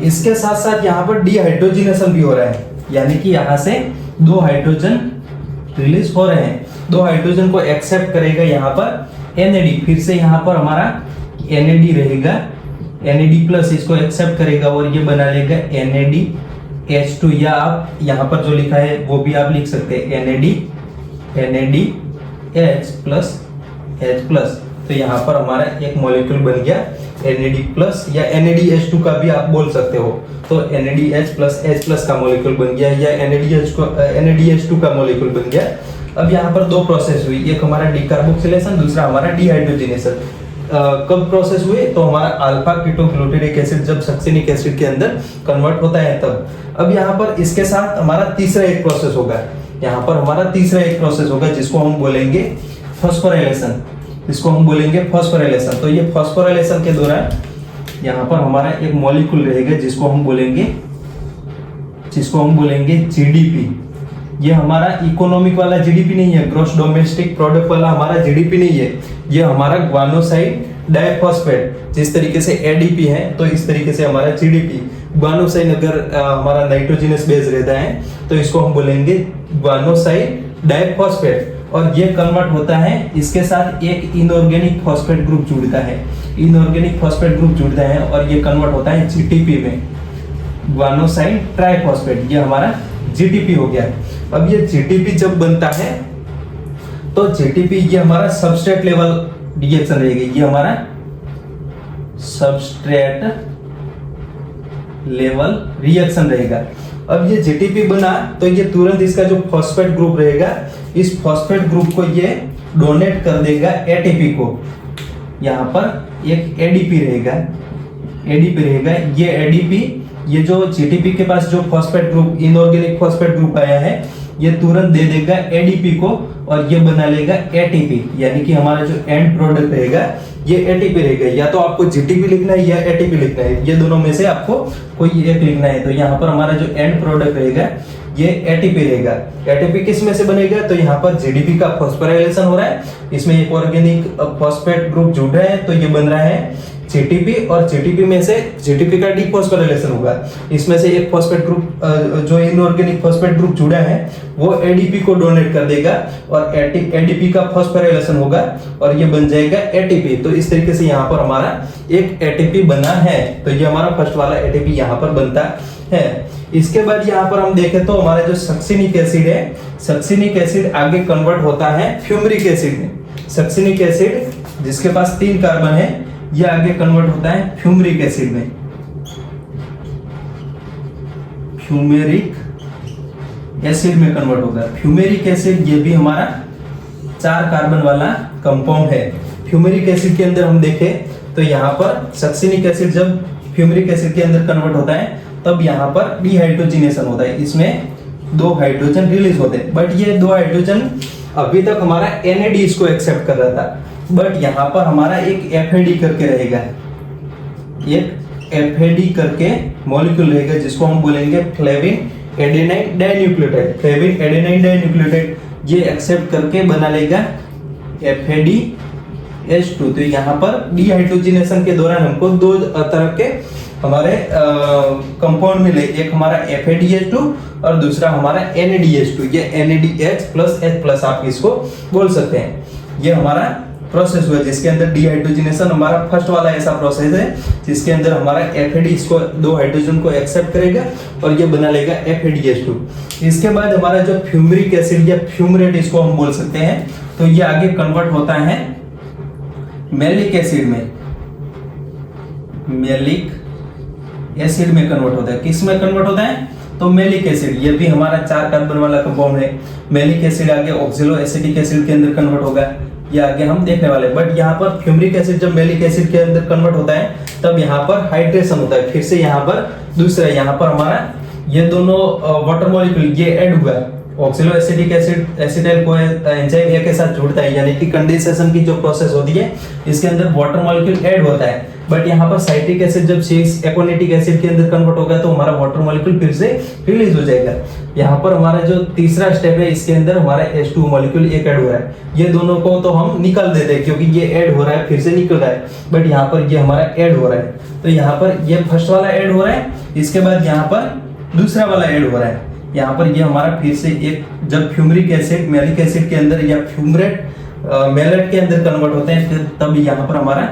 इसके साथ साथ यहाँ पर डिहाइड्रोजिनेशन भी हो रहा है, यानी कि यहाँ से 2 हाइड्रोजन रिलीज हो रहे हैं। 2 हाइड्रोजन को एक्सेप्ट करेगा यहाँ पर NAD। फिर से यहाँ पर हमारा NAD रहेगा, NAD प्लस इसको एक्सेप्ट करेगा और ये बना लेगा NADH2, या आप यहाँ पर जो लिखा है वो भी आप लिख सकते हैं NADH प्लस H+। तो यहाँ पर हमारा एक मॉलिक्यूल बन गया NAD प्लस, या NADH2 का भी आप बोल सकते हो। तो NADH प्लस H+ का मॉलिक्यूल बन गया, या NADH2 का मॉलिक्यूल बन गया। अब यहाँ पर 2 प्रोसेस हुई, एक हमारा डीकार्बोक्सिलेशन, दूसरा हमारा डिहाइड्रोजिनेशन। कब प्रोसेस हुए? तो हमारा अल्फा कीटोग्लूटेरिक एसिड जब सक्सिनिक एसिड के अंदर कन्वर्ट होता है तब। अब यहाँ पर इसके साथ हमारा तीसरा एक प्रोसेस होगा। यहाँ पर हमारा तीसरा एक प्रोसेस होगा जिसको हम बोलेंगे फॉस्फोराइलेशन। इसको हम बोलेंगे फॉस्फोराइलेशन। तो ये फॉस्फोराइलेशन के दौरान यहाँ पर हमारा एक मॉलिक्यूल रहेगा जिसको हम बोलेंगे GDP। ये हमारा इकोनॉमिक वाला GDP नहीं है, ग्रॉस डोमेस्टिक प्रोडक्ट वाला हमारा GDP नहीं है। ये हमारा ग्वानोसाइड डाइफॉस्फेट, जिस तरीके से ADP है तो इस तरीके से हमारा GDP। ग्वानोसाइड अगर हमारा नाइट्रोजनस बेस रहता है तो इसको हम बोलेंगे ग्वानोसाइड डाइफॉस्फेट, और ये कन्वर्ट होता है इसके साथ एक इनऑर्गेनिक फॉस्फेट ग्रुप जुड़ता है। इनऑर्गेनिक फॉस्फेट ग्रुप जुड़ता है और ये कन्वर्ट होता है GTP में, ग्वानोसाइड ट्राइफॉस्फेट। ये हमारा GTP हो गया। अब ये GTP जब बनता है तो GTP ये हमारा सबस्ट्रेट लेवल रिएक्शन रहेगी। ये हमारा सबस्ट्रेट लेवल रिएक्शन रहेगा। अब ये GTP बना तो ये तुरंत इसका जो फॉस्फेट ग्रुप रहेगा, इस फॉस्फेट ग्रुप को ये डोनेट कर देगा ATP को। यहाँ पर एक ADP रहेगा। ये ADP, ये जो GTP के पास जो phosphate group, inorganic phosphate group आया है, ये तुरंत दे देगा ADP को और ये बना लेगा ATP। यानी कि हमारा जो एंड प्रोडक्ट रहेगा ये ATP रहेगा। या तो आपको GTP लिखना है या ATP लिखना है, ये दोनों में से आपको कोई एक लिखना है। तो यहाँ पर हमारा जो एंड प्रोडक्ट रहेगा ये ATP रहेगा। ATP किस में से बनेगा? तो यहाँ पर GDP का फॉस्फोराइलेशन हो रहा है, इसमें एक ऑर्गेनिक फॉस्फेट ग्रुप जुड़ रहा है तो ये बन रहा है GTP, और GTP में से GTP का डीफॉस्फोराइलेशन होगा। इसमें से एक फॉस्फेट ग्रुप जो इनऑर्गेनिक फॉस्फेट ग्रुप जुड़ा है वो ADP को डोनेट कर देगा और ADP का फॉस्फोराइलेशन होगा और ये बन जाएगा ATP। तो इस तरीके से यहाँ पर हमारा एक ATP बना है। तो ये हमारा फर्स्ट वाला ATP यहाँ पर बनता है। इसके बाद यहाँ पर हम देखें तो हमारा जो सक्सिनिक एसिड है, सक्सिनिक एसिड आगे कन्वर्ट होता है फ्यूमरिक एसिड में। सक्सिनिक एसिड जिसके पास 3 कार्बन है ये आगे कन्वर्ट होता है फ्यूमरिक एसिड में। फ्यूमेरिक एसिड में कन्वर्ट होगा। फ्यूमेरिक एसिड ये भी हमारा 4 कार्बन वाला कंपाउंड है। फ्यूमेरिक एसिड के अंदर हम देखें तो यहाँ पर सक्सिनिक एसिड जब फ्यूमरिक एसिड के अंदर कन्वर्ट होता है तब यहाँ पर डिहाइड्रोजिनेशन होता है। इसमें 2 हाइड्रोजन रिलीज होते हैं, बट ये 2 हाइड्रोजन अभी तक हमारा NAD इसको एक्सेप्ट कर रहा था, बट यहाँ पर हमारा एक FAD करके रहेगा, एक FAD करके मॉलिक्यूल रहेगा जिसको हम बोलेंगे flavin adenine dinucleotide. Flavin adenine dinucleotide ये एक्सेप्ट करके बना लेगा FADH2। तो यहाँ पर डिहाइड्रोजिनेशन के दौरान हमको दो तरह के हमारे कंपाउंड मिले, एक हमारा FADH2 और दूसरा हमारा NADH2। ये NADH+H+ आप इसको बोल सकते हैं। ये हमारा प्रोसेस हुआ जिसके अंदर डिहाइड्रोजिनेशन हमारा फर्स्ट वाला ऐसा प्रोसेस है जिसके अंदर हमारा FAD इसको दो हाइड्रोजन को एक्सेप्ट करेगा और ये बना लेगा FADH2। इसके बाद हमारा जो फ्यूमरिक एसिड या फ्यूमरेट इसको हम बोल सकते हैं, तो ये आगे कन्वर्ट होता है मैलिक एसिड में। मैलिक एसिड में कन्वर्ट होता है। किस में कन्वर्ट होता है? तो मैलिक एसिड। ये भी हमारा 4 कार्बन वाला कंपाउंड है। मैलिक एसिड आगे ऑक्सैलो एसिटिक एसिड के अंदर कन्वर्ट होगा, ये आगे हम देखने वाले। बट यहाँ पर फ्यूमरिक एसिड जब मैलिक एसिड के अंदर कन्वर्ट होता है तब यहाँ पर हाइड्रेशन होता है। फिर से यहाँ पर दूसरा, यहाँ पर हमारा ये दोनों वाटर मॉलिक्यूल ये ऐड हुआ है। Oxalo acetic acid acetyl co enzyme A के साथ जुड़ता है, यानी कि कंडेंसेशन की जो प्रोसेस होती है इसके अंदर वाटर मॉलिक्यूल ऐड होता है। बट यहाँ पर साइट्रिक एसिड जब 6 एकोनिटिक एसिड के अंदर कन्वर्ट होगा तो हमारा वाटर मॉलिक्यूल फिर से रिलीज हो जाएगा। यहाँ पर हमारा जो तीसरा स्टेप है इसके अंदर हमारा H2 मॉलिक्यूल एक ऐड हो रहा है। ये दोनों को तो हम निकाल देते हैं क्योंकि ये ऐड हो रहा है फिर से निकल रहा है, बट यहाँ पर ये हमारा ऐड हो रहा है। तो यहाँ पर ये फर्स्ट वाला ऐड हो रहा है, इसके बाद यहाँ पर दूसरा वाला ऐड हो रहा है। यहाँ पर ये हमारा फिर से एक, जब फ्यूमरिक एसिड मैलिक एसिड के अंदर या फ्यूमरेट मेलेट के अंदर कन्वर्ट होते हैं फिर तब यहाँ पर हमारा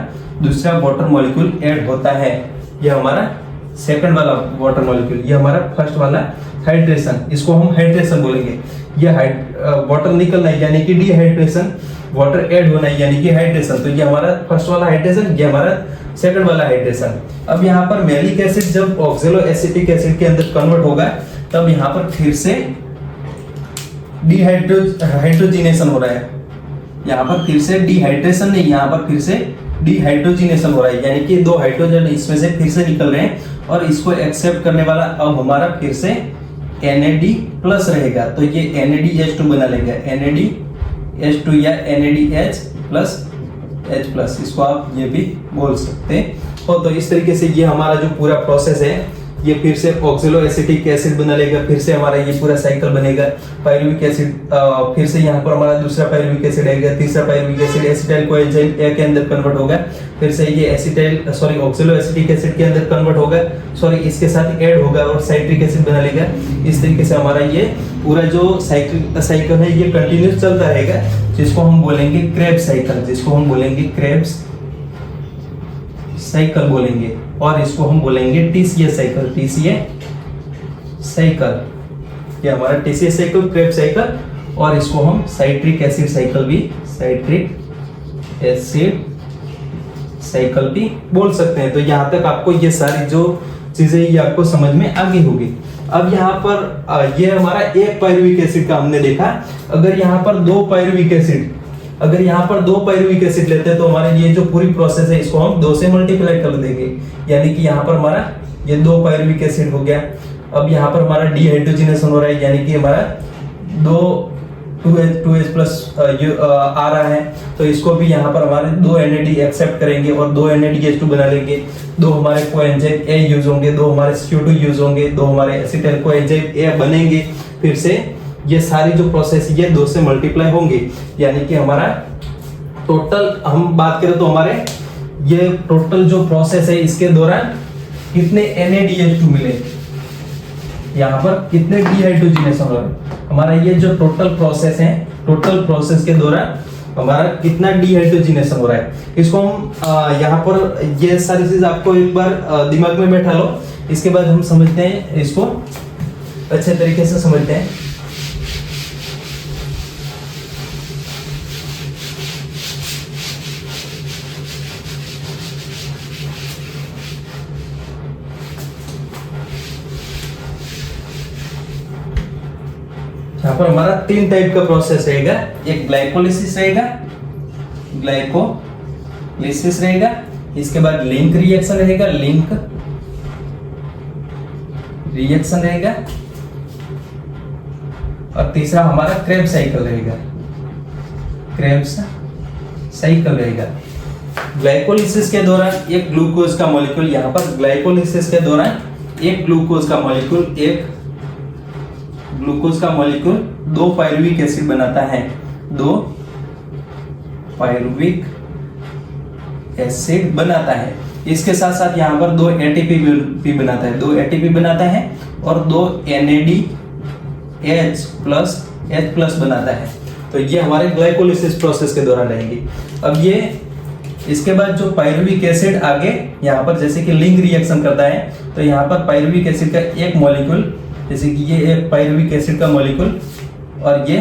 दूसरा वाटर मॉलिक्यूल ऐड होता है। ये हमारा सेकंड वाला वाटर मॉलिक्यूल, ये हमारा फर्स्ट वाला हाइड्रेशन, इसको हम हाइड्रेशन बोलेंगे। ये वाटर निकलना है यानी कि डिहाइड्रेशन, वाटर ऐड होना है यानी कि हाइड्रेशन। तो ये हमारा फर्स्ट वाला हाइड्रेशन, ये हमारा सेकंड वाला हाइड्रेशन। अब यहाँ पर मैलिक एसिड जब ऑक्सैलो एसिटिक एसिड के अंदर कन्वर्ट होगा तब यहाँ पर फिर से हाइड्रोजिनेशन हो रहा है। यहाँ पर फिर से डिहाइड्रेशन नहीं, यहाँ पर फिर से डिहाइड्रोजिनेशन हो रहा है, यानी कि 2 हाइड्रोजन इसमें से फिर से निकल रहे हैं और इसको एक्सेप्ट करने वाला अब हमारा फिर से NAD+ रहेगा। तो ये NADH2 बना लेगा, NADH2 या NADH+H+, इसको आप ये भी बोल सकते हो। तो इस तरीके से ये हमारा जो पूरा प्रोसेस है ये फिर से ऑक्सैलो एसिटिक एसिड बना लेगा, फिर से हमारा ये पूरा साइकिल बनेगा। पायरुविक एसिड, फिर से यहाँ पर हमारा दूसरा पायरुविक एसिड आएगा, तीसरा pyruvic acid acetyl co enzyme A के अंदर कन्वर्ट होगा, फिर से ये ऑक्सैलो एसिटिक एसिड के अंदर कन्वर्ट होगा, इसके साथ ऐड होगा और साइट्रिक एसिड बना लेगा। इस तरीके से हमारा ये पूरा जो साइकिल है ये कंटिन्यूस चलता रहेगा, जिसको हम बोलेंगे क्रेब्स साइकिल, जिसको हम बोलेंगे क्रेब्स साइकिल बोलेंगे, और इसको हम बोलेंगे TCA साइकिल, TCA साइकिल। ये हमारा TCA साइकिल, क्रेब्स साइकिल, और इसको हम साइट्रिक एसिड साइकिल भी, साइट्रिक एसिड साइकिल भी बोल सकते हैं। तो यहाँ तक आपको ये सारी जो चीजें ये आपको समझ में आ गई होगी। अब यहाँ पर ये हमारा एक पायरुविक एसिड का हमने देखा। अगर यहाँ पर 2 पायरुविक एसिड, अगर यहाँ पर 2 पायरुविक एसिड लेते हैं तो हमारा ये जो पूरी प्रोसेस है इसको हम 2 से मल्टीप्लाई कर देंगे, यानी कि यहाँ पर हमारा ये 2 पायरुविक एसिड हो गया। अब यहाँ पर हमारा डिहाइड्रोजिनेशन हो रहा है, यानी कि हमारा 2H+ आ रहा है, तो इसको भी यहाँ पर हमारे 2 NAD एक्सेप्ट करेंगे और 2 NADH2 बना लेंगे। 2 हमारे कोएंजाइम A यूज होंगे, 2 हमारे CO2 यूज होंगे, 2 हमारे एसिटाइल कोएंजाइम A बनेंगे। फिर से ये सारी जो प्रोसेस ये 2 से मल्टीप्लाई होंगे, यानी कि हमारा टोटल हम बात करें तो हमारे ये टोटल जो प्रोसेस है इसके दौरान कितने NADH2 मिले, यहाँ पर कितने डिहाइड्रोजिनेशन हो रहे हैं। हमारा ये जो टोटल प्रोसेस है, टोटल प्रोसेस के दौरान हमारा कितना डिहाइड्रोजिनेशन हो रहा है, इसको हम यहाँ पर ये सारी चीज आपको एक बार दिमाग में बैठा लो। इसके बाद हम समझते हैं, इसको अच्छे तरीके से समझते हैं। यहाँ पर हमारा 3 टाइप का प्रोसेस रहेगा। एक ग्लाइकोलिसिस रहेगा, ग्लाइकोलिसिस रहेगा, इसके बाद लिंक रिएक्शन रहेगा, लिंक रिएक्शन रहेगा, और तीसरा हमारा क्रेब्स साइकिल रहेगा, क्रेब्स साइकिल रहेगा। ग्लाइकोलिसिस के दौरान एक ग्लूकोज का मॉलिक्यूल, यहाँ पर ग्लाइकोलिसिस के दौरान एक ग्लूकोज का मॉलिक्यूल दो पायरुविक एसिड बनाता है, दो पायरुविक एसिड बनाता है। इसके साथ साथ यहाँ पर दो एटीपी भी बनाता है, दो एटीपी बनाता है और दो NADH प्लस बनाता है। तो ये हमारे ग्लाइकोलिसिस प्रोसेस के दौरान रहेंगी। अब ये इसके बाद जो पायरुविक एसिड आगे यहाँ पर जैसे कि लिंक रिएक्शन करता है, तो यहाँ पर पायरुविक एसिड का एक मॉलिक्यूल, जैसे कि ये एक पायरुविक एसिड का मॉलिक्यूल और ये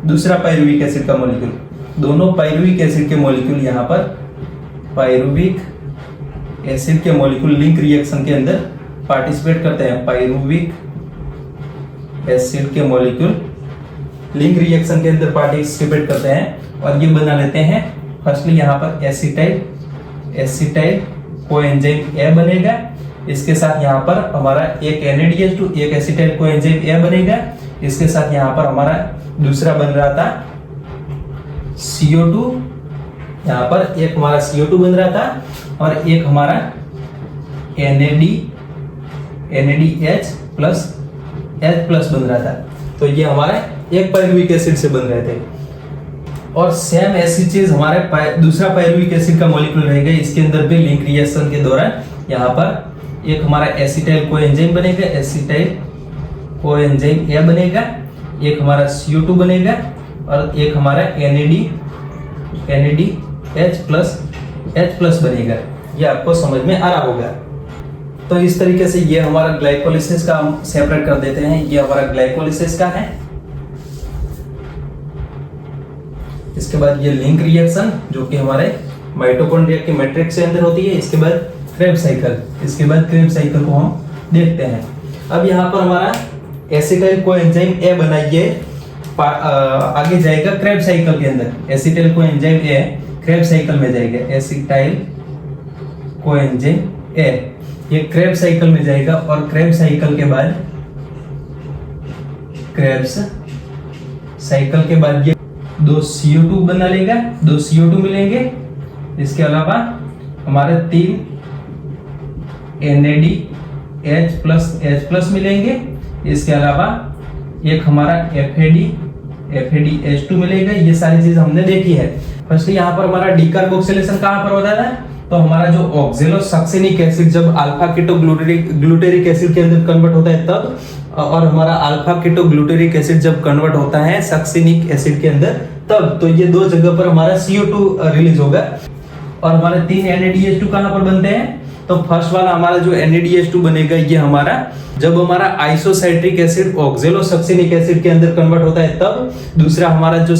दूसरा पायरुविक एसिड का मॉलिक्यूल, दोनों पायरुविक एसिड के मॉलिक्यूल यहाँ पर पायरुविक एसिड के मॉलिक्यूल लिंक रिएक्शन के अंदर पार्टिसिपेट करते हैं। पायरुविक एसिड के मॉलिक्यूल लिंक रिएक्शन के अंदर पार्टिसिपेट करते हैं और ये बना लेते हैं। फर्स्टली यहाँ पर एसिटाइल कोएंजाइम ए बनेगा, इसके साथ यहाँ पर हमारा एक NADH2 एक एसिटाइल कोएंजाइम ए बनेगा, इसके साथ यहाँ पर हमारा दूसरा बन रहा था CO2, यहाँ पर एक हमारा CO2 बन रहा था और एक हमारा NADH प्लस H प्लस बन रहा था। तो ये हमारे एक पायरुविक एसिड से बन रहे थे। और सेम ऐसी चीज हमारे दूसरा पायरुविक एसिड का मॉलिक्यूल रहेगा, इसके अंदर भी लिंक रिएक्शन के दौरान यहाँ पर एक हमारा एसिटाइल कोएंजाइम बनेगा, एसिटाइल कोएंजाइम ए बनेगा, एक हमारा CO2 बनेगा और एक हमारा NADH प्लस बनेगा। ये आपको समझ में आ रहा होगा। तो इस तरीके से ये हमारा ग्लाइकोलिसिस का हम सेपरेट कर देते हैं। ये हमारा ग्लाइकोलिसिस का है। इसके बाद ये लिंक रिएक्शन जो कि हमारे माइटोकॉन्ड्रिया के मैट्रिक्स के अंदर होती है। इसके बाद क्रेब्स साइकिल को हम देखते हैं। अब यहाँ पर हमारा एसिटाइल कोएंजाइम ए बनाइए आगे जाएगा क्रेब्स साइकिल के अंदर। Acetyl coenzyme A Krebs cycle में जाएगा, एसिटाइल कोएंजाइम ए ये क्रेब्स साइकिल में जाएगा और क्रेब्स साइकिल के बाद ये दो CO2 बना लेगा, दो CO2 मिलेंगे। इसके अलावा हमारे 3 NADH प्लस मिलेंगे। इसके अलावा एक हमारा FADH2 मिलेगा। ये सारी चीज हमने देखी है। फर्स्ट यहाँ पर हमारा डीकार्बोक्सिलेशन कहाँ पर होता है, तो हमारा जो ऑक्जेलोसक्सिनिक एसिड जब अल्फा कीटोग्लूटेरिक एसिड के अंदर कन्वर्ट होता है तब, और हमारा अल्फा कीटोग्लूटेरिक एसिड जब कन्वर्ट होता है सक्सिनिक एसिड के अंदर तब, तो ये दो जगह पर हमारा CO2 रिलीज होगा। और हमारे 3 NADH2 कहाँ पर बनते हैं, तो फर्स्ट वाला हमारा जो NADH2 बनेगा ये हमारा जब हमारा आइसोसाइट्रिक एसिड ऑक्जेलोसक्सिनिक एसिड के अंदर कन्वर्ट होता है तब। दूसरा हमारा जो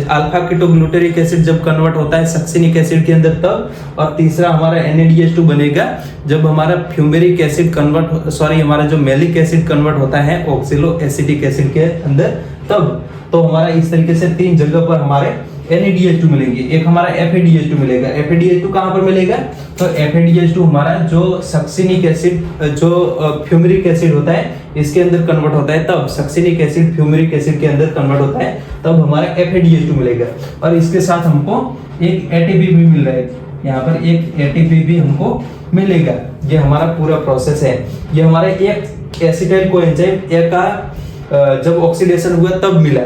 अल्फा कीटोग्लूटेरिक एसिड जब कन्वर्ट होता है सक्सिनिक एसिड के अंदर तब। और तीसरा हमारा NADH2 बनेगा जब हमारा फ्यूमेरिक एसिड हमारा जो मैलिक एसिड कन्वर्ट होता है ऑक्जेलो एसिटिक एसिड के अंदर तब। तो हमारा इस तरीके से 3 जगह पर हमारे NADH2 मिलेंगे। एक हमारा FADH2 मिलेगा। FADH2 कहाँ पर मिलेगा, तो FADH2 हमारा जो सक्सिनिक एसिड जो फ्यूमेरिक एसिड होता है इसके अंदर कन्वर्ट होता है तब, सक्सिनिक एसिड फ्यूमेरिक एसिड के अंदर कन्वर्ट होता है तब हमारा FADH2 मिलेगा। और इसके साथ हमको एक ATP भी मिल रहा है, यहाँ पर एक ATP भी हमको मिलेगा। ये हमारा पूरा प्रोसेस है। ये हमारे एक एसिटाइल कोएंजाइम ए का जब ऑक्सीडेशन हुआ तब मिला।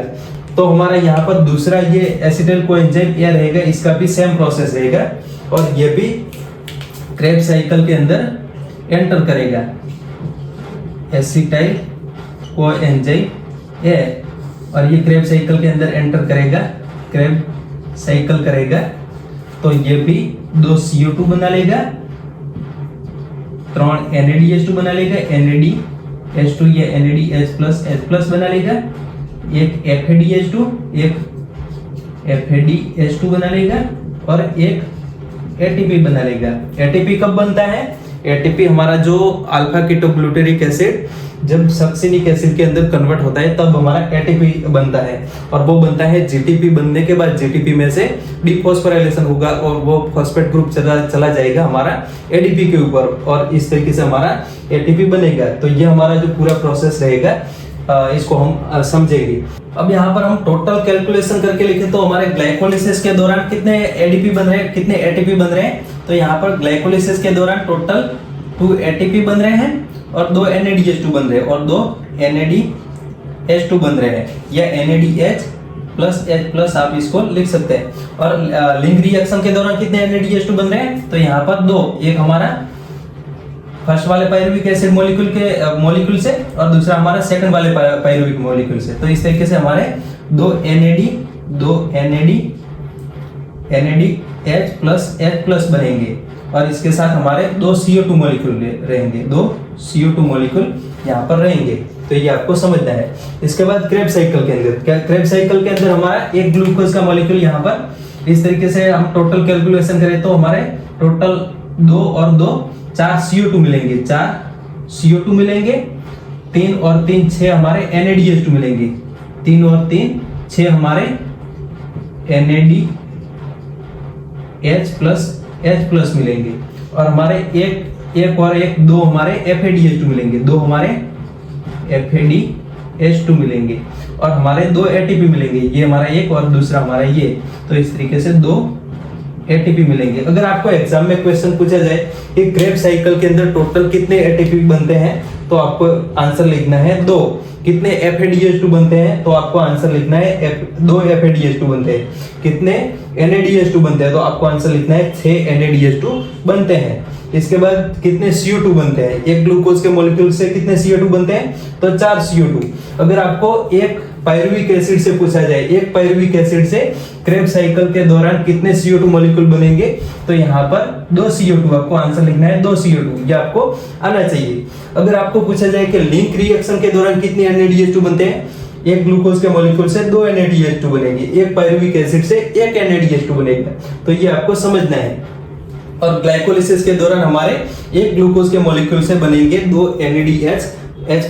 तो हमारा यहाँ पर दूसरा ये एसिटाइल कोएंजाइम ए रहेगा, इसका भी सेम प्रोसेस रहेगा और ये भी क्रेब्स साइकिल के अंदर एंटर करेगा। एसिटाइल कोएंजाइम ए और ये क्रेब्स साइकिल के अंदर एंटर करेगा, तो ये भी 2 CO2 बना लेगा, 3 NADH2 बना लेगा, NADH2 ये NADH प्लस बना लेगा, एक FADH2 बना लेगा और एक ATP बना लेगा। ATP कब बनता है, ATP हमारा जो अल्फा कीटोग्लूटेरिक एसिड जब सक्सिनिक एसिड के अंदर कन्वर्ट होता है तब हमारा ATP बनता है और वो बनता है GTP। बनने के बाद GTP में से डीफॉस्फोराइलेशन होगा और वो फॉस्फेट ग्रुप चला जाएगा हमारा ADP के ऊपर और इस तरीके से हमारा ATP बनेगा। तो ये हमारा जो पूरा प्रोसेस रहेगा इसको हम समझेंगे। अब यहाँ पर हम टोटल कैलकुलेशन करके लिखे तो हमारे ग्लाइकोलिसिस के दौरान कितने एडीपी बन रहे हैं, कितने एटीपी बन रहे हैं। तो यहाँ पर ग्लाइकोलिसिस के दौरान टोटल 2 एटीपी बन रहे हैं और 2 NADH2 बन रहे हैं और 2 NADH2 बन रहे हैं, या NADH प्लस H प्लस आप इसको लिख सकते हैं। और लिंक रिएक्शन के दौरान कितने NADH2 बन रहे हैं, तो यहाँ पर 2, एक हमारा फर्स्ट वाले पायरुविक एसिड मॉलिक्यूल से और दूसरा हमारा सेकंड वाले पायरुविक मॉलिक्यूल से। तो इस तरीके से हमारे 2 NADH प्लस H प्लस बनेंगे और इसके साथ हमारे 2 CO2 मॉलिक्यूल रहेंगे, 2 CO2 मॉलिक्यूल यहाँ पर रहेंगे। तो ये आपको समझना है। इसके बाद क्रेब साइकिल के अंदर, क्रेब साइकिल के अंदर हमारा एक ग्लूकोज का मॉलिक्यूल यहाँ पर इस तरीके से हम टोटल कैलकुलेशन करें तो हमारे टोटल 2 और 2 4 CO2 मिलेंगे, 4 CO2 मिलेंगे, 3 और 3 6 हमारे NADH2 मिलेंगे, 3 और 3 6 हमारे NADH प्लस मिलेंगे और हमारे एक और एक 2 हमारे FADH2 मिलेंगे, 2 हमारे FADH2 मिलेंगे और हमारे 2 ATP मिलेंगे, ये हमारा एक और दूसरा हमारा ये। तो इस तरीके से 2 ATP मिलेंगे। अगर आपको एग्जाम में क्वेश्चन पूछा जाए कि क्रेब साइकिल के अंदर टोटल कितने ATP बनते हैं, तो आपको आंसर लिखना है 2। कितने FADH2 बनते हैं, तो आपको आंसर लिखना है 2 FADH2 बनते हैं। कितने NADH2 बनते हैं, तो आपको आंसर लिखना है 6 NADH2 बनते हैं। इसके बाद कितने CO2 बनते हैं, एक ग्लूकोज के मॉलिक्यूल से कितने CO2 बनते हैं, तो 4 CO2। अगर आपको एक पायरुविक एसिड से पूछा जाए, एक पायरुविक एसिड से क्रेब साइकिल के दौरान कितने CO2 मॉलिक्यूल बनेंगे, तो यहाँ पर 2 CO2, आपको आंसर लिखना है 2 CO2, ये आपको आना चाहिए। अगर आपको पूछा जाए कि लिंक रिएक्शन के दौरान कितने NADH2 बनते हैं, एक ग्लूकोज के मॉलिक्यूल से 2 NADH2 बनेंगे, एक पायरुविक एसिड से 1 NADH2 बनेगा, तो ये आपको समझना है। और ग्लाइकोलिसिस के दौरान हमारे एक ग्लूकोज के मॉलिक्यूल से बनेंगे 2 NADH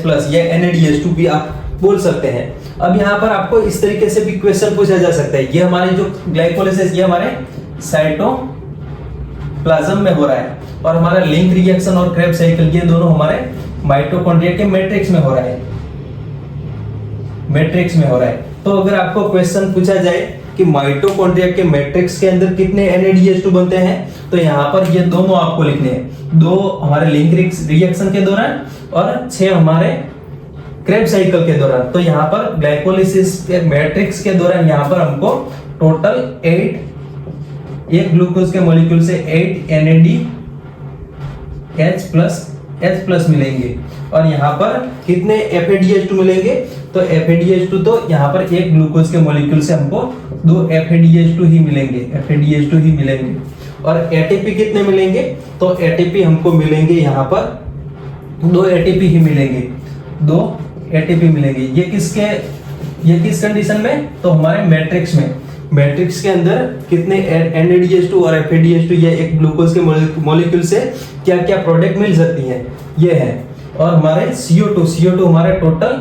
प्लस या NADH2 भी आप बोल सकते हैं। अब यहाँ पर आपको इस तरीके से भी क्वेश्चन पूछा जा सकता है, ये हमारे जो ग्लाइकोलिसिस ये हमारे साइटोप्लाज्म में हो रहा है और हमारा लिंक रिएक्शन और क्रेब साइकिल ये दोनों हमारे माइटोकॉन्ड्रिया के मैट्रिक्स में हो रहा है, मैट्रिक्स में हो रहा है। तो अगर आपको क्वेश्चन पूछा जाए कि माइटोकॉन्ड्रिया के मैट्रिक्स के अंदर कितने NADH2 बनते हैं, तो यहाँ पर ये दोनों आपको लिखने हैं, 2 हमारे लिंक रिएक्शन के दौरान और 6 हमारे क्रेब साइकिल के दौरान। तो यहाँ पर ग्लाइकोलिसिस के मैट्रिक्स के दौरान यहाँ पर हमको टोटल 8, एक ग्लूकोज के मॉलिक्यूल से 8 NADH प्लस मिलेंगे और यहाँ पर कितने FADH2 मिलेंगे, तो FADH2 तो यहाँ पर एक ग्लूकोज के मॉलिक्यूल से हमको 2 FADH2 ही मिलेंगे और ATP कितने मिलेंगे, तो ATP हमको मिलेंगे यहाँ पर 2 ATP ही मिलेंगे, 2 ATP मिलेंगे। ये किस कंडीशन में, तो हमारे मैट्रिक्स में, मैट्रिक्स के अंदर कितने NADH2 और FADH2 या एक ग्लूकोज के मॉलिक्यूल से क्या क्या प्रोडक्ट मिल सकती हैं, ये है। और हमारे CO2 हमारे टोटल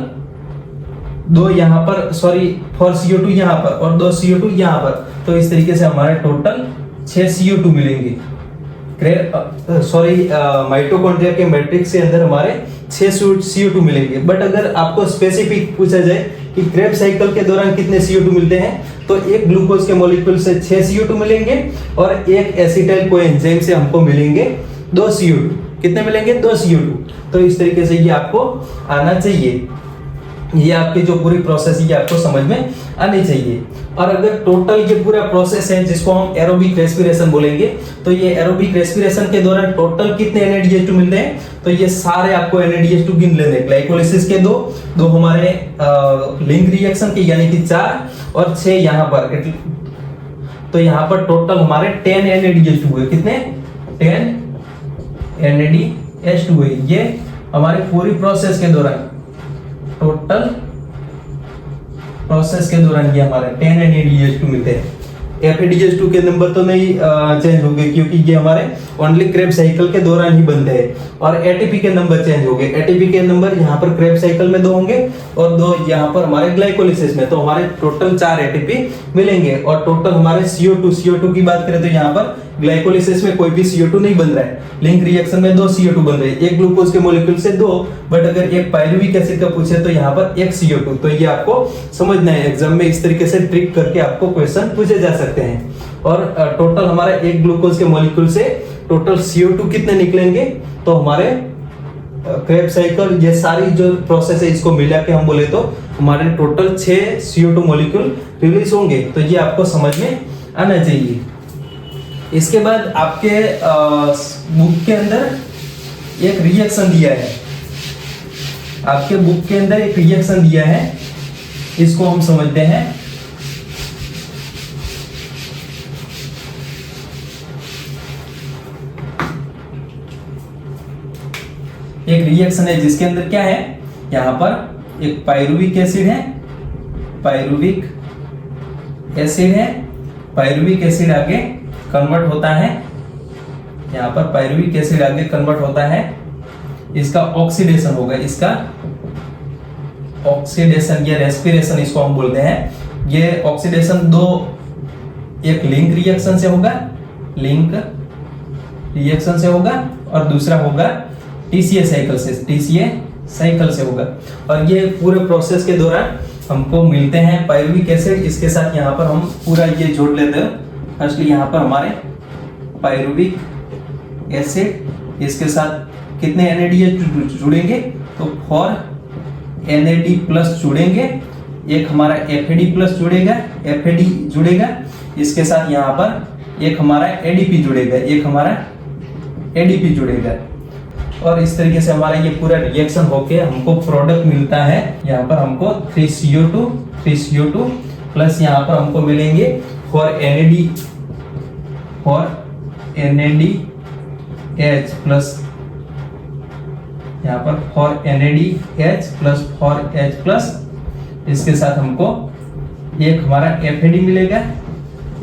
2 यहाँ पर, सॉरी 4 CO2 यहाँ पर और 2 CO2 यहाँ पर, तो इस तरीके से हमारे टोटल 6 CO2 मिलेंगे। माइटोकॉन्ड्रिया के मैट्रिक्स के अंदर हमारे 6 CO2 मिलेंगे। बट अगर आपको स्पेसिफिक पूछा जाए कि क्रेब साइकिल के दौरान कितने CO2 मिलते हैं, तो एक ग्लूकोज के मॉलिक्यूल से 6 CO2 मिलेंगे और एक एसिटाइल कोएंजाइम से हमको मिलेंगे 2 CO2। कितने मिलेंगे, 2 CO2। तो इस तरीके से ये आपको आना चाहिए, ये आपकी जो पूरी प्रोसेस ये आपको समझ में आनी चाहिए। और अगर टोटल ये पूरा प्रोसेस है जिसको हम एरोबिक रेस्पिरेशन बोलेंगे, तो ये एरोबिक रेस्पिरेशन के दौरान टोटल कितने NADH2 मिलते हैं, तो ये सारे आपको NADH2 गिन लेने। ग्लाइकोलिसिस के 2 हमारे लिंक रिएक्शन के यानी कि 4 और 6 यहाँ पर, तो यहाँ पर टोटल हमारे 10 NADH2 हुए। कितने, 10 NADH2 हुए। ये हमारी पूरी प्रोसेस के दौरान, टोटल प्रोसेस के दौरान ये हमारे 10 NADH2 मिलते हैं। FADH2 के नंबर तो नहीं चेंज होंगे क्योंकि ये हमारे ओनली क्रेब साइकिल के दौरान ही बनते हैं। और ATP के नंबर चेंज होंगे, ATP के नंबर यहाँ पर क्रेब साइकिल में 2 होंगे और 2 यहाँ पर हमारे ग्लाइकोलिसिस में, तो हमारे टोटल 4 ATP मिलेंगे। और टोटल हमारे CO2 की बात करें तो यहाँ पर ग्लाइकोलिसिस में कोई भी CO2 नहीं बन रहा है, लिंक रिएक्शन में 2 CO2 बन रहे हैं, एक ग्लूकोज के मॉलिक्यूल से 2, बट अगर एक पायरुविक एसिड का पूछे तो यहाँ पर 1 CO2। तो ये आपको समझना है, एग्जाम में इस तरीके से ट्रिक करके आपको क्वेश्चन पूछे जा सकते हैं। और टोटल हमारा एक ग्लूकोज के मॉलिक्यूल से टोटल CO2 कितने निकलेंगे, तो हमारे क्रेब्स साइकिल ये सारी जो प्रोसेस है इसको मिला के हम बोले तो हमारे टोटल 6 CO2 मॉलिक्यूल रिलीज होंगे। तो ये आपको समझ में आना चाहिए। इसके बाद आपके बुक के अंदर एक रिएक्शन दिया है, आपके बुक के अंदर एक रिएक्शन दिया है, इसको हम समझते हैं। एक रिएक्शन है जिसके अंदर क्या है, यहां पर एक पायरुविक एसिड है, पायरुविक एसिड है, पायरुविक एसिड आगे कन्वर्ट होता है, यहां पर पायरुविक एसिड आगे कन्वर्ट होता है, इसका ऑक्सीडेशन होगा, इसका ऑक्सीडेशन या रेस्पिरेशन इसको हम बोलते हैं। ये ऑक्सीडेशन दो, एक लिंक रिएक्शन से होगा, लिंक रिएक्शन से होगा, और दूसरा होगा TCA साइकिल से, TCA साइकिल से होगा। और ये पूरे प्रोसेस के दौरान हमको मिलते हैं पायरुविक एसिड, इसके साथ यहाँ पर हम पूरा ये जोड़ लेते हैं। फर्स्टली यहाँ पर हमारे पायरुविक एसिड, इसके साथ कितने NADH जुड़ेंगे, तो 4 NAD प्लस जुड़ेंगे, एक हमारा FAD प्लस जुड़ेगा, FAD जुड़ेगा, इसके साथ यहाँ पर एक हमारा ADP जुड़ेगा, एक हमारा ADP जुड़ेगा। और इस तरीके से हमारा ये पूरा रिएक्शन होके हमको प्रोडक्ट मिलता है। यहाँ पर हमको 3CO2 प्लस यहाँ पर हमको मिलेंगे 4 NADH प्लस यहाँ पर 4 NADH प्लस 4H प्लस, इसके साथ हमको एक हमारा FAD मिलेगा,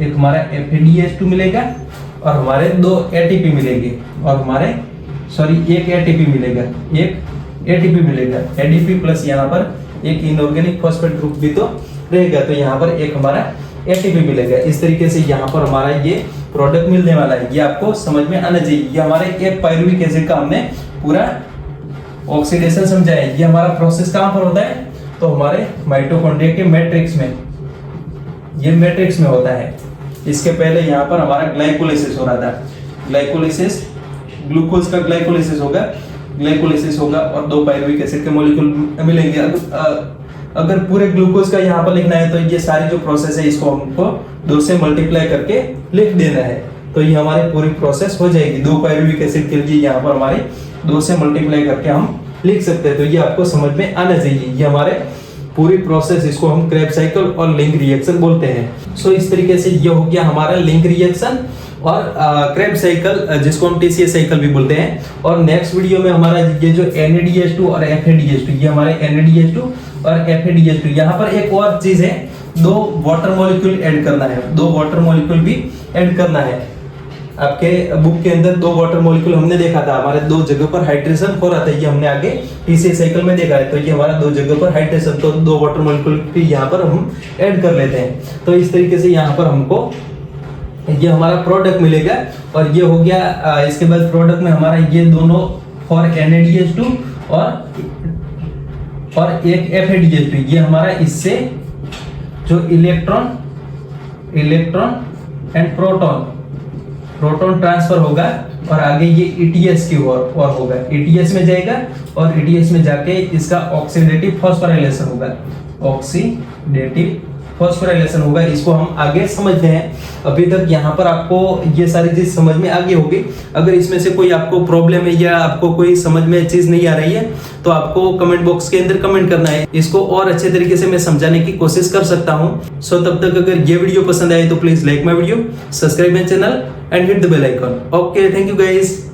एक हमारा FADH2 मिलेगा, और हमारे 2 ATP मिलेंगे, और हमारे एक ATP मिलेगा, एक ATP मिलेगा, ADP प्लस यहाँ पर एक इनऑर्गेनिक फॉस्फेट ग्रुप भी तो रहेगा, तो यहाँ पर एक हमारा ATP मिलेगा। इस तरीके से यहाँ पर हमारा ये प्रोडक्ट मिलने वाला है, ये आपको समझ में आना चाहिए। ये हमारे एक पायरुविक एसिड का हमने पूरा ऑक्सीडेशन समझाया। ये हमारा प्रोसेस कहाँ पर होता है, तो हमारे माइटोकॉन्ड्रिया के मैट्रिक्स में, ये मैट्रिक्स में होता है। इसके पहले यहाँ पर हमारा ग्लाइकोलाइसिस हो रहा था, ग्लाइकोलाइसिस, ग्लूकोज का ग्लाइकोलाइसिस होगा और 2 पायरुविक एसिड के मॉलिक्यूल मिलेंगे। अगर पूरे ग्लूकोज का यहाँ पर लिखना है तो ये सारी जो प्रोसेस है इसको हमको 2 से मल्टीप्लाई करके लिख देना है, तो ये हमारी पूरी प्रोसेस हो जाएगी। 2 पायरुविक एसिड के लिए यहाँ पर हमारे 2 से मल्टीप्लाई करके हम लिख सकते हैं। तो ये आपको समझ में आना चाहिए, ये हमारे पूरी प्रोसेस, इसको हम क्रेब्स साइकिल और लिंक रिएक्शन बोलते हैं। सो इस तरीके से ये हो गया हमारा लिंक रिएक्शन और क्रेब्स साइकिल, जिसको हम TCA साइकिल भी बोलते हैं। और नेक्स्ट वीडियो में हमारा ये जो NADH2 और FADH2, ये हमारे NADH2 और FADH2, यहाँ पर एक और चीज है, 2 वाटर मॉलिक्यूल ऐड करना है, 2 वाटर मॉलिक्यूल भी ऐड करना है। आपके बुक के अंदर 2 वाटर मॉलिक्यूल हमने देखा था, हमारे 2 जगह पर हाइड्रेशन हो रहा था, ये हमने आगे TCA साइकिल में देखा है। तो ये हमारा 2 जगह पर हाइड्रेशन, तो 2 वाटर मॉलिक्यूल भी यहाँ पर हम ऐड कर लेते हैं। तो इस तरीके से यहाँ पर हमको ये हमारा प्रोडक्ट मिलेगा। और ये हो गया, इसके बाद प्रोडक्ट में हमारा ये दोनों 4 NADH2 और एक FADH2, ये हमारा इससे जो इलेक्ट्रॉन एंड प्रोटॉन ट्रांसफर होगा, और आगे ये ETS की ओर होगा, ETS में जाएगा, और ETS में जाके इसका ऑक्सीडेटिव फॉस्फोराइलेशन होगा, ऑक्सीडेटिव फॉस्फोराइलेशन होगा। इसको हम आगे समझते हैं। अभी तक यहाँ पर आपको ये सारी चीज समझ में आ गई होगी। अगर इसमें से कोई आपको प्रॉब्लम है या आपको कोई समझ में चीज नहीं आ रही है तो आपको कमेंट बॉक्स के अंदर कमेंट करना है, इसको और अच्छे तरीके से मैं समझाने की कोशिश कर सकता हूँ। सो तब तक अगर ये वीडियो पसंद आए तो please like my video, subscribe my channel and hit the bell icon. Okay, thank you guys.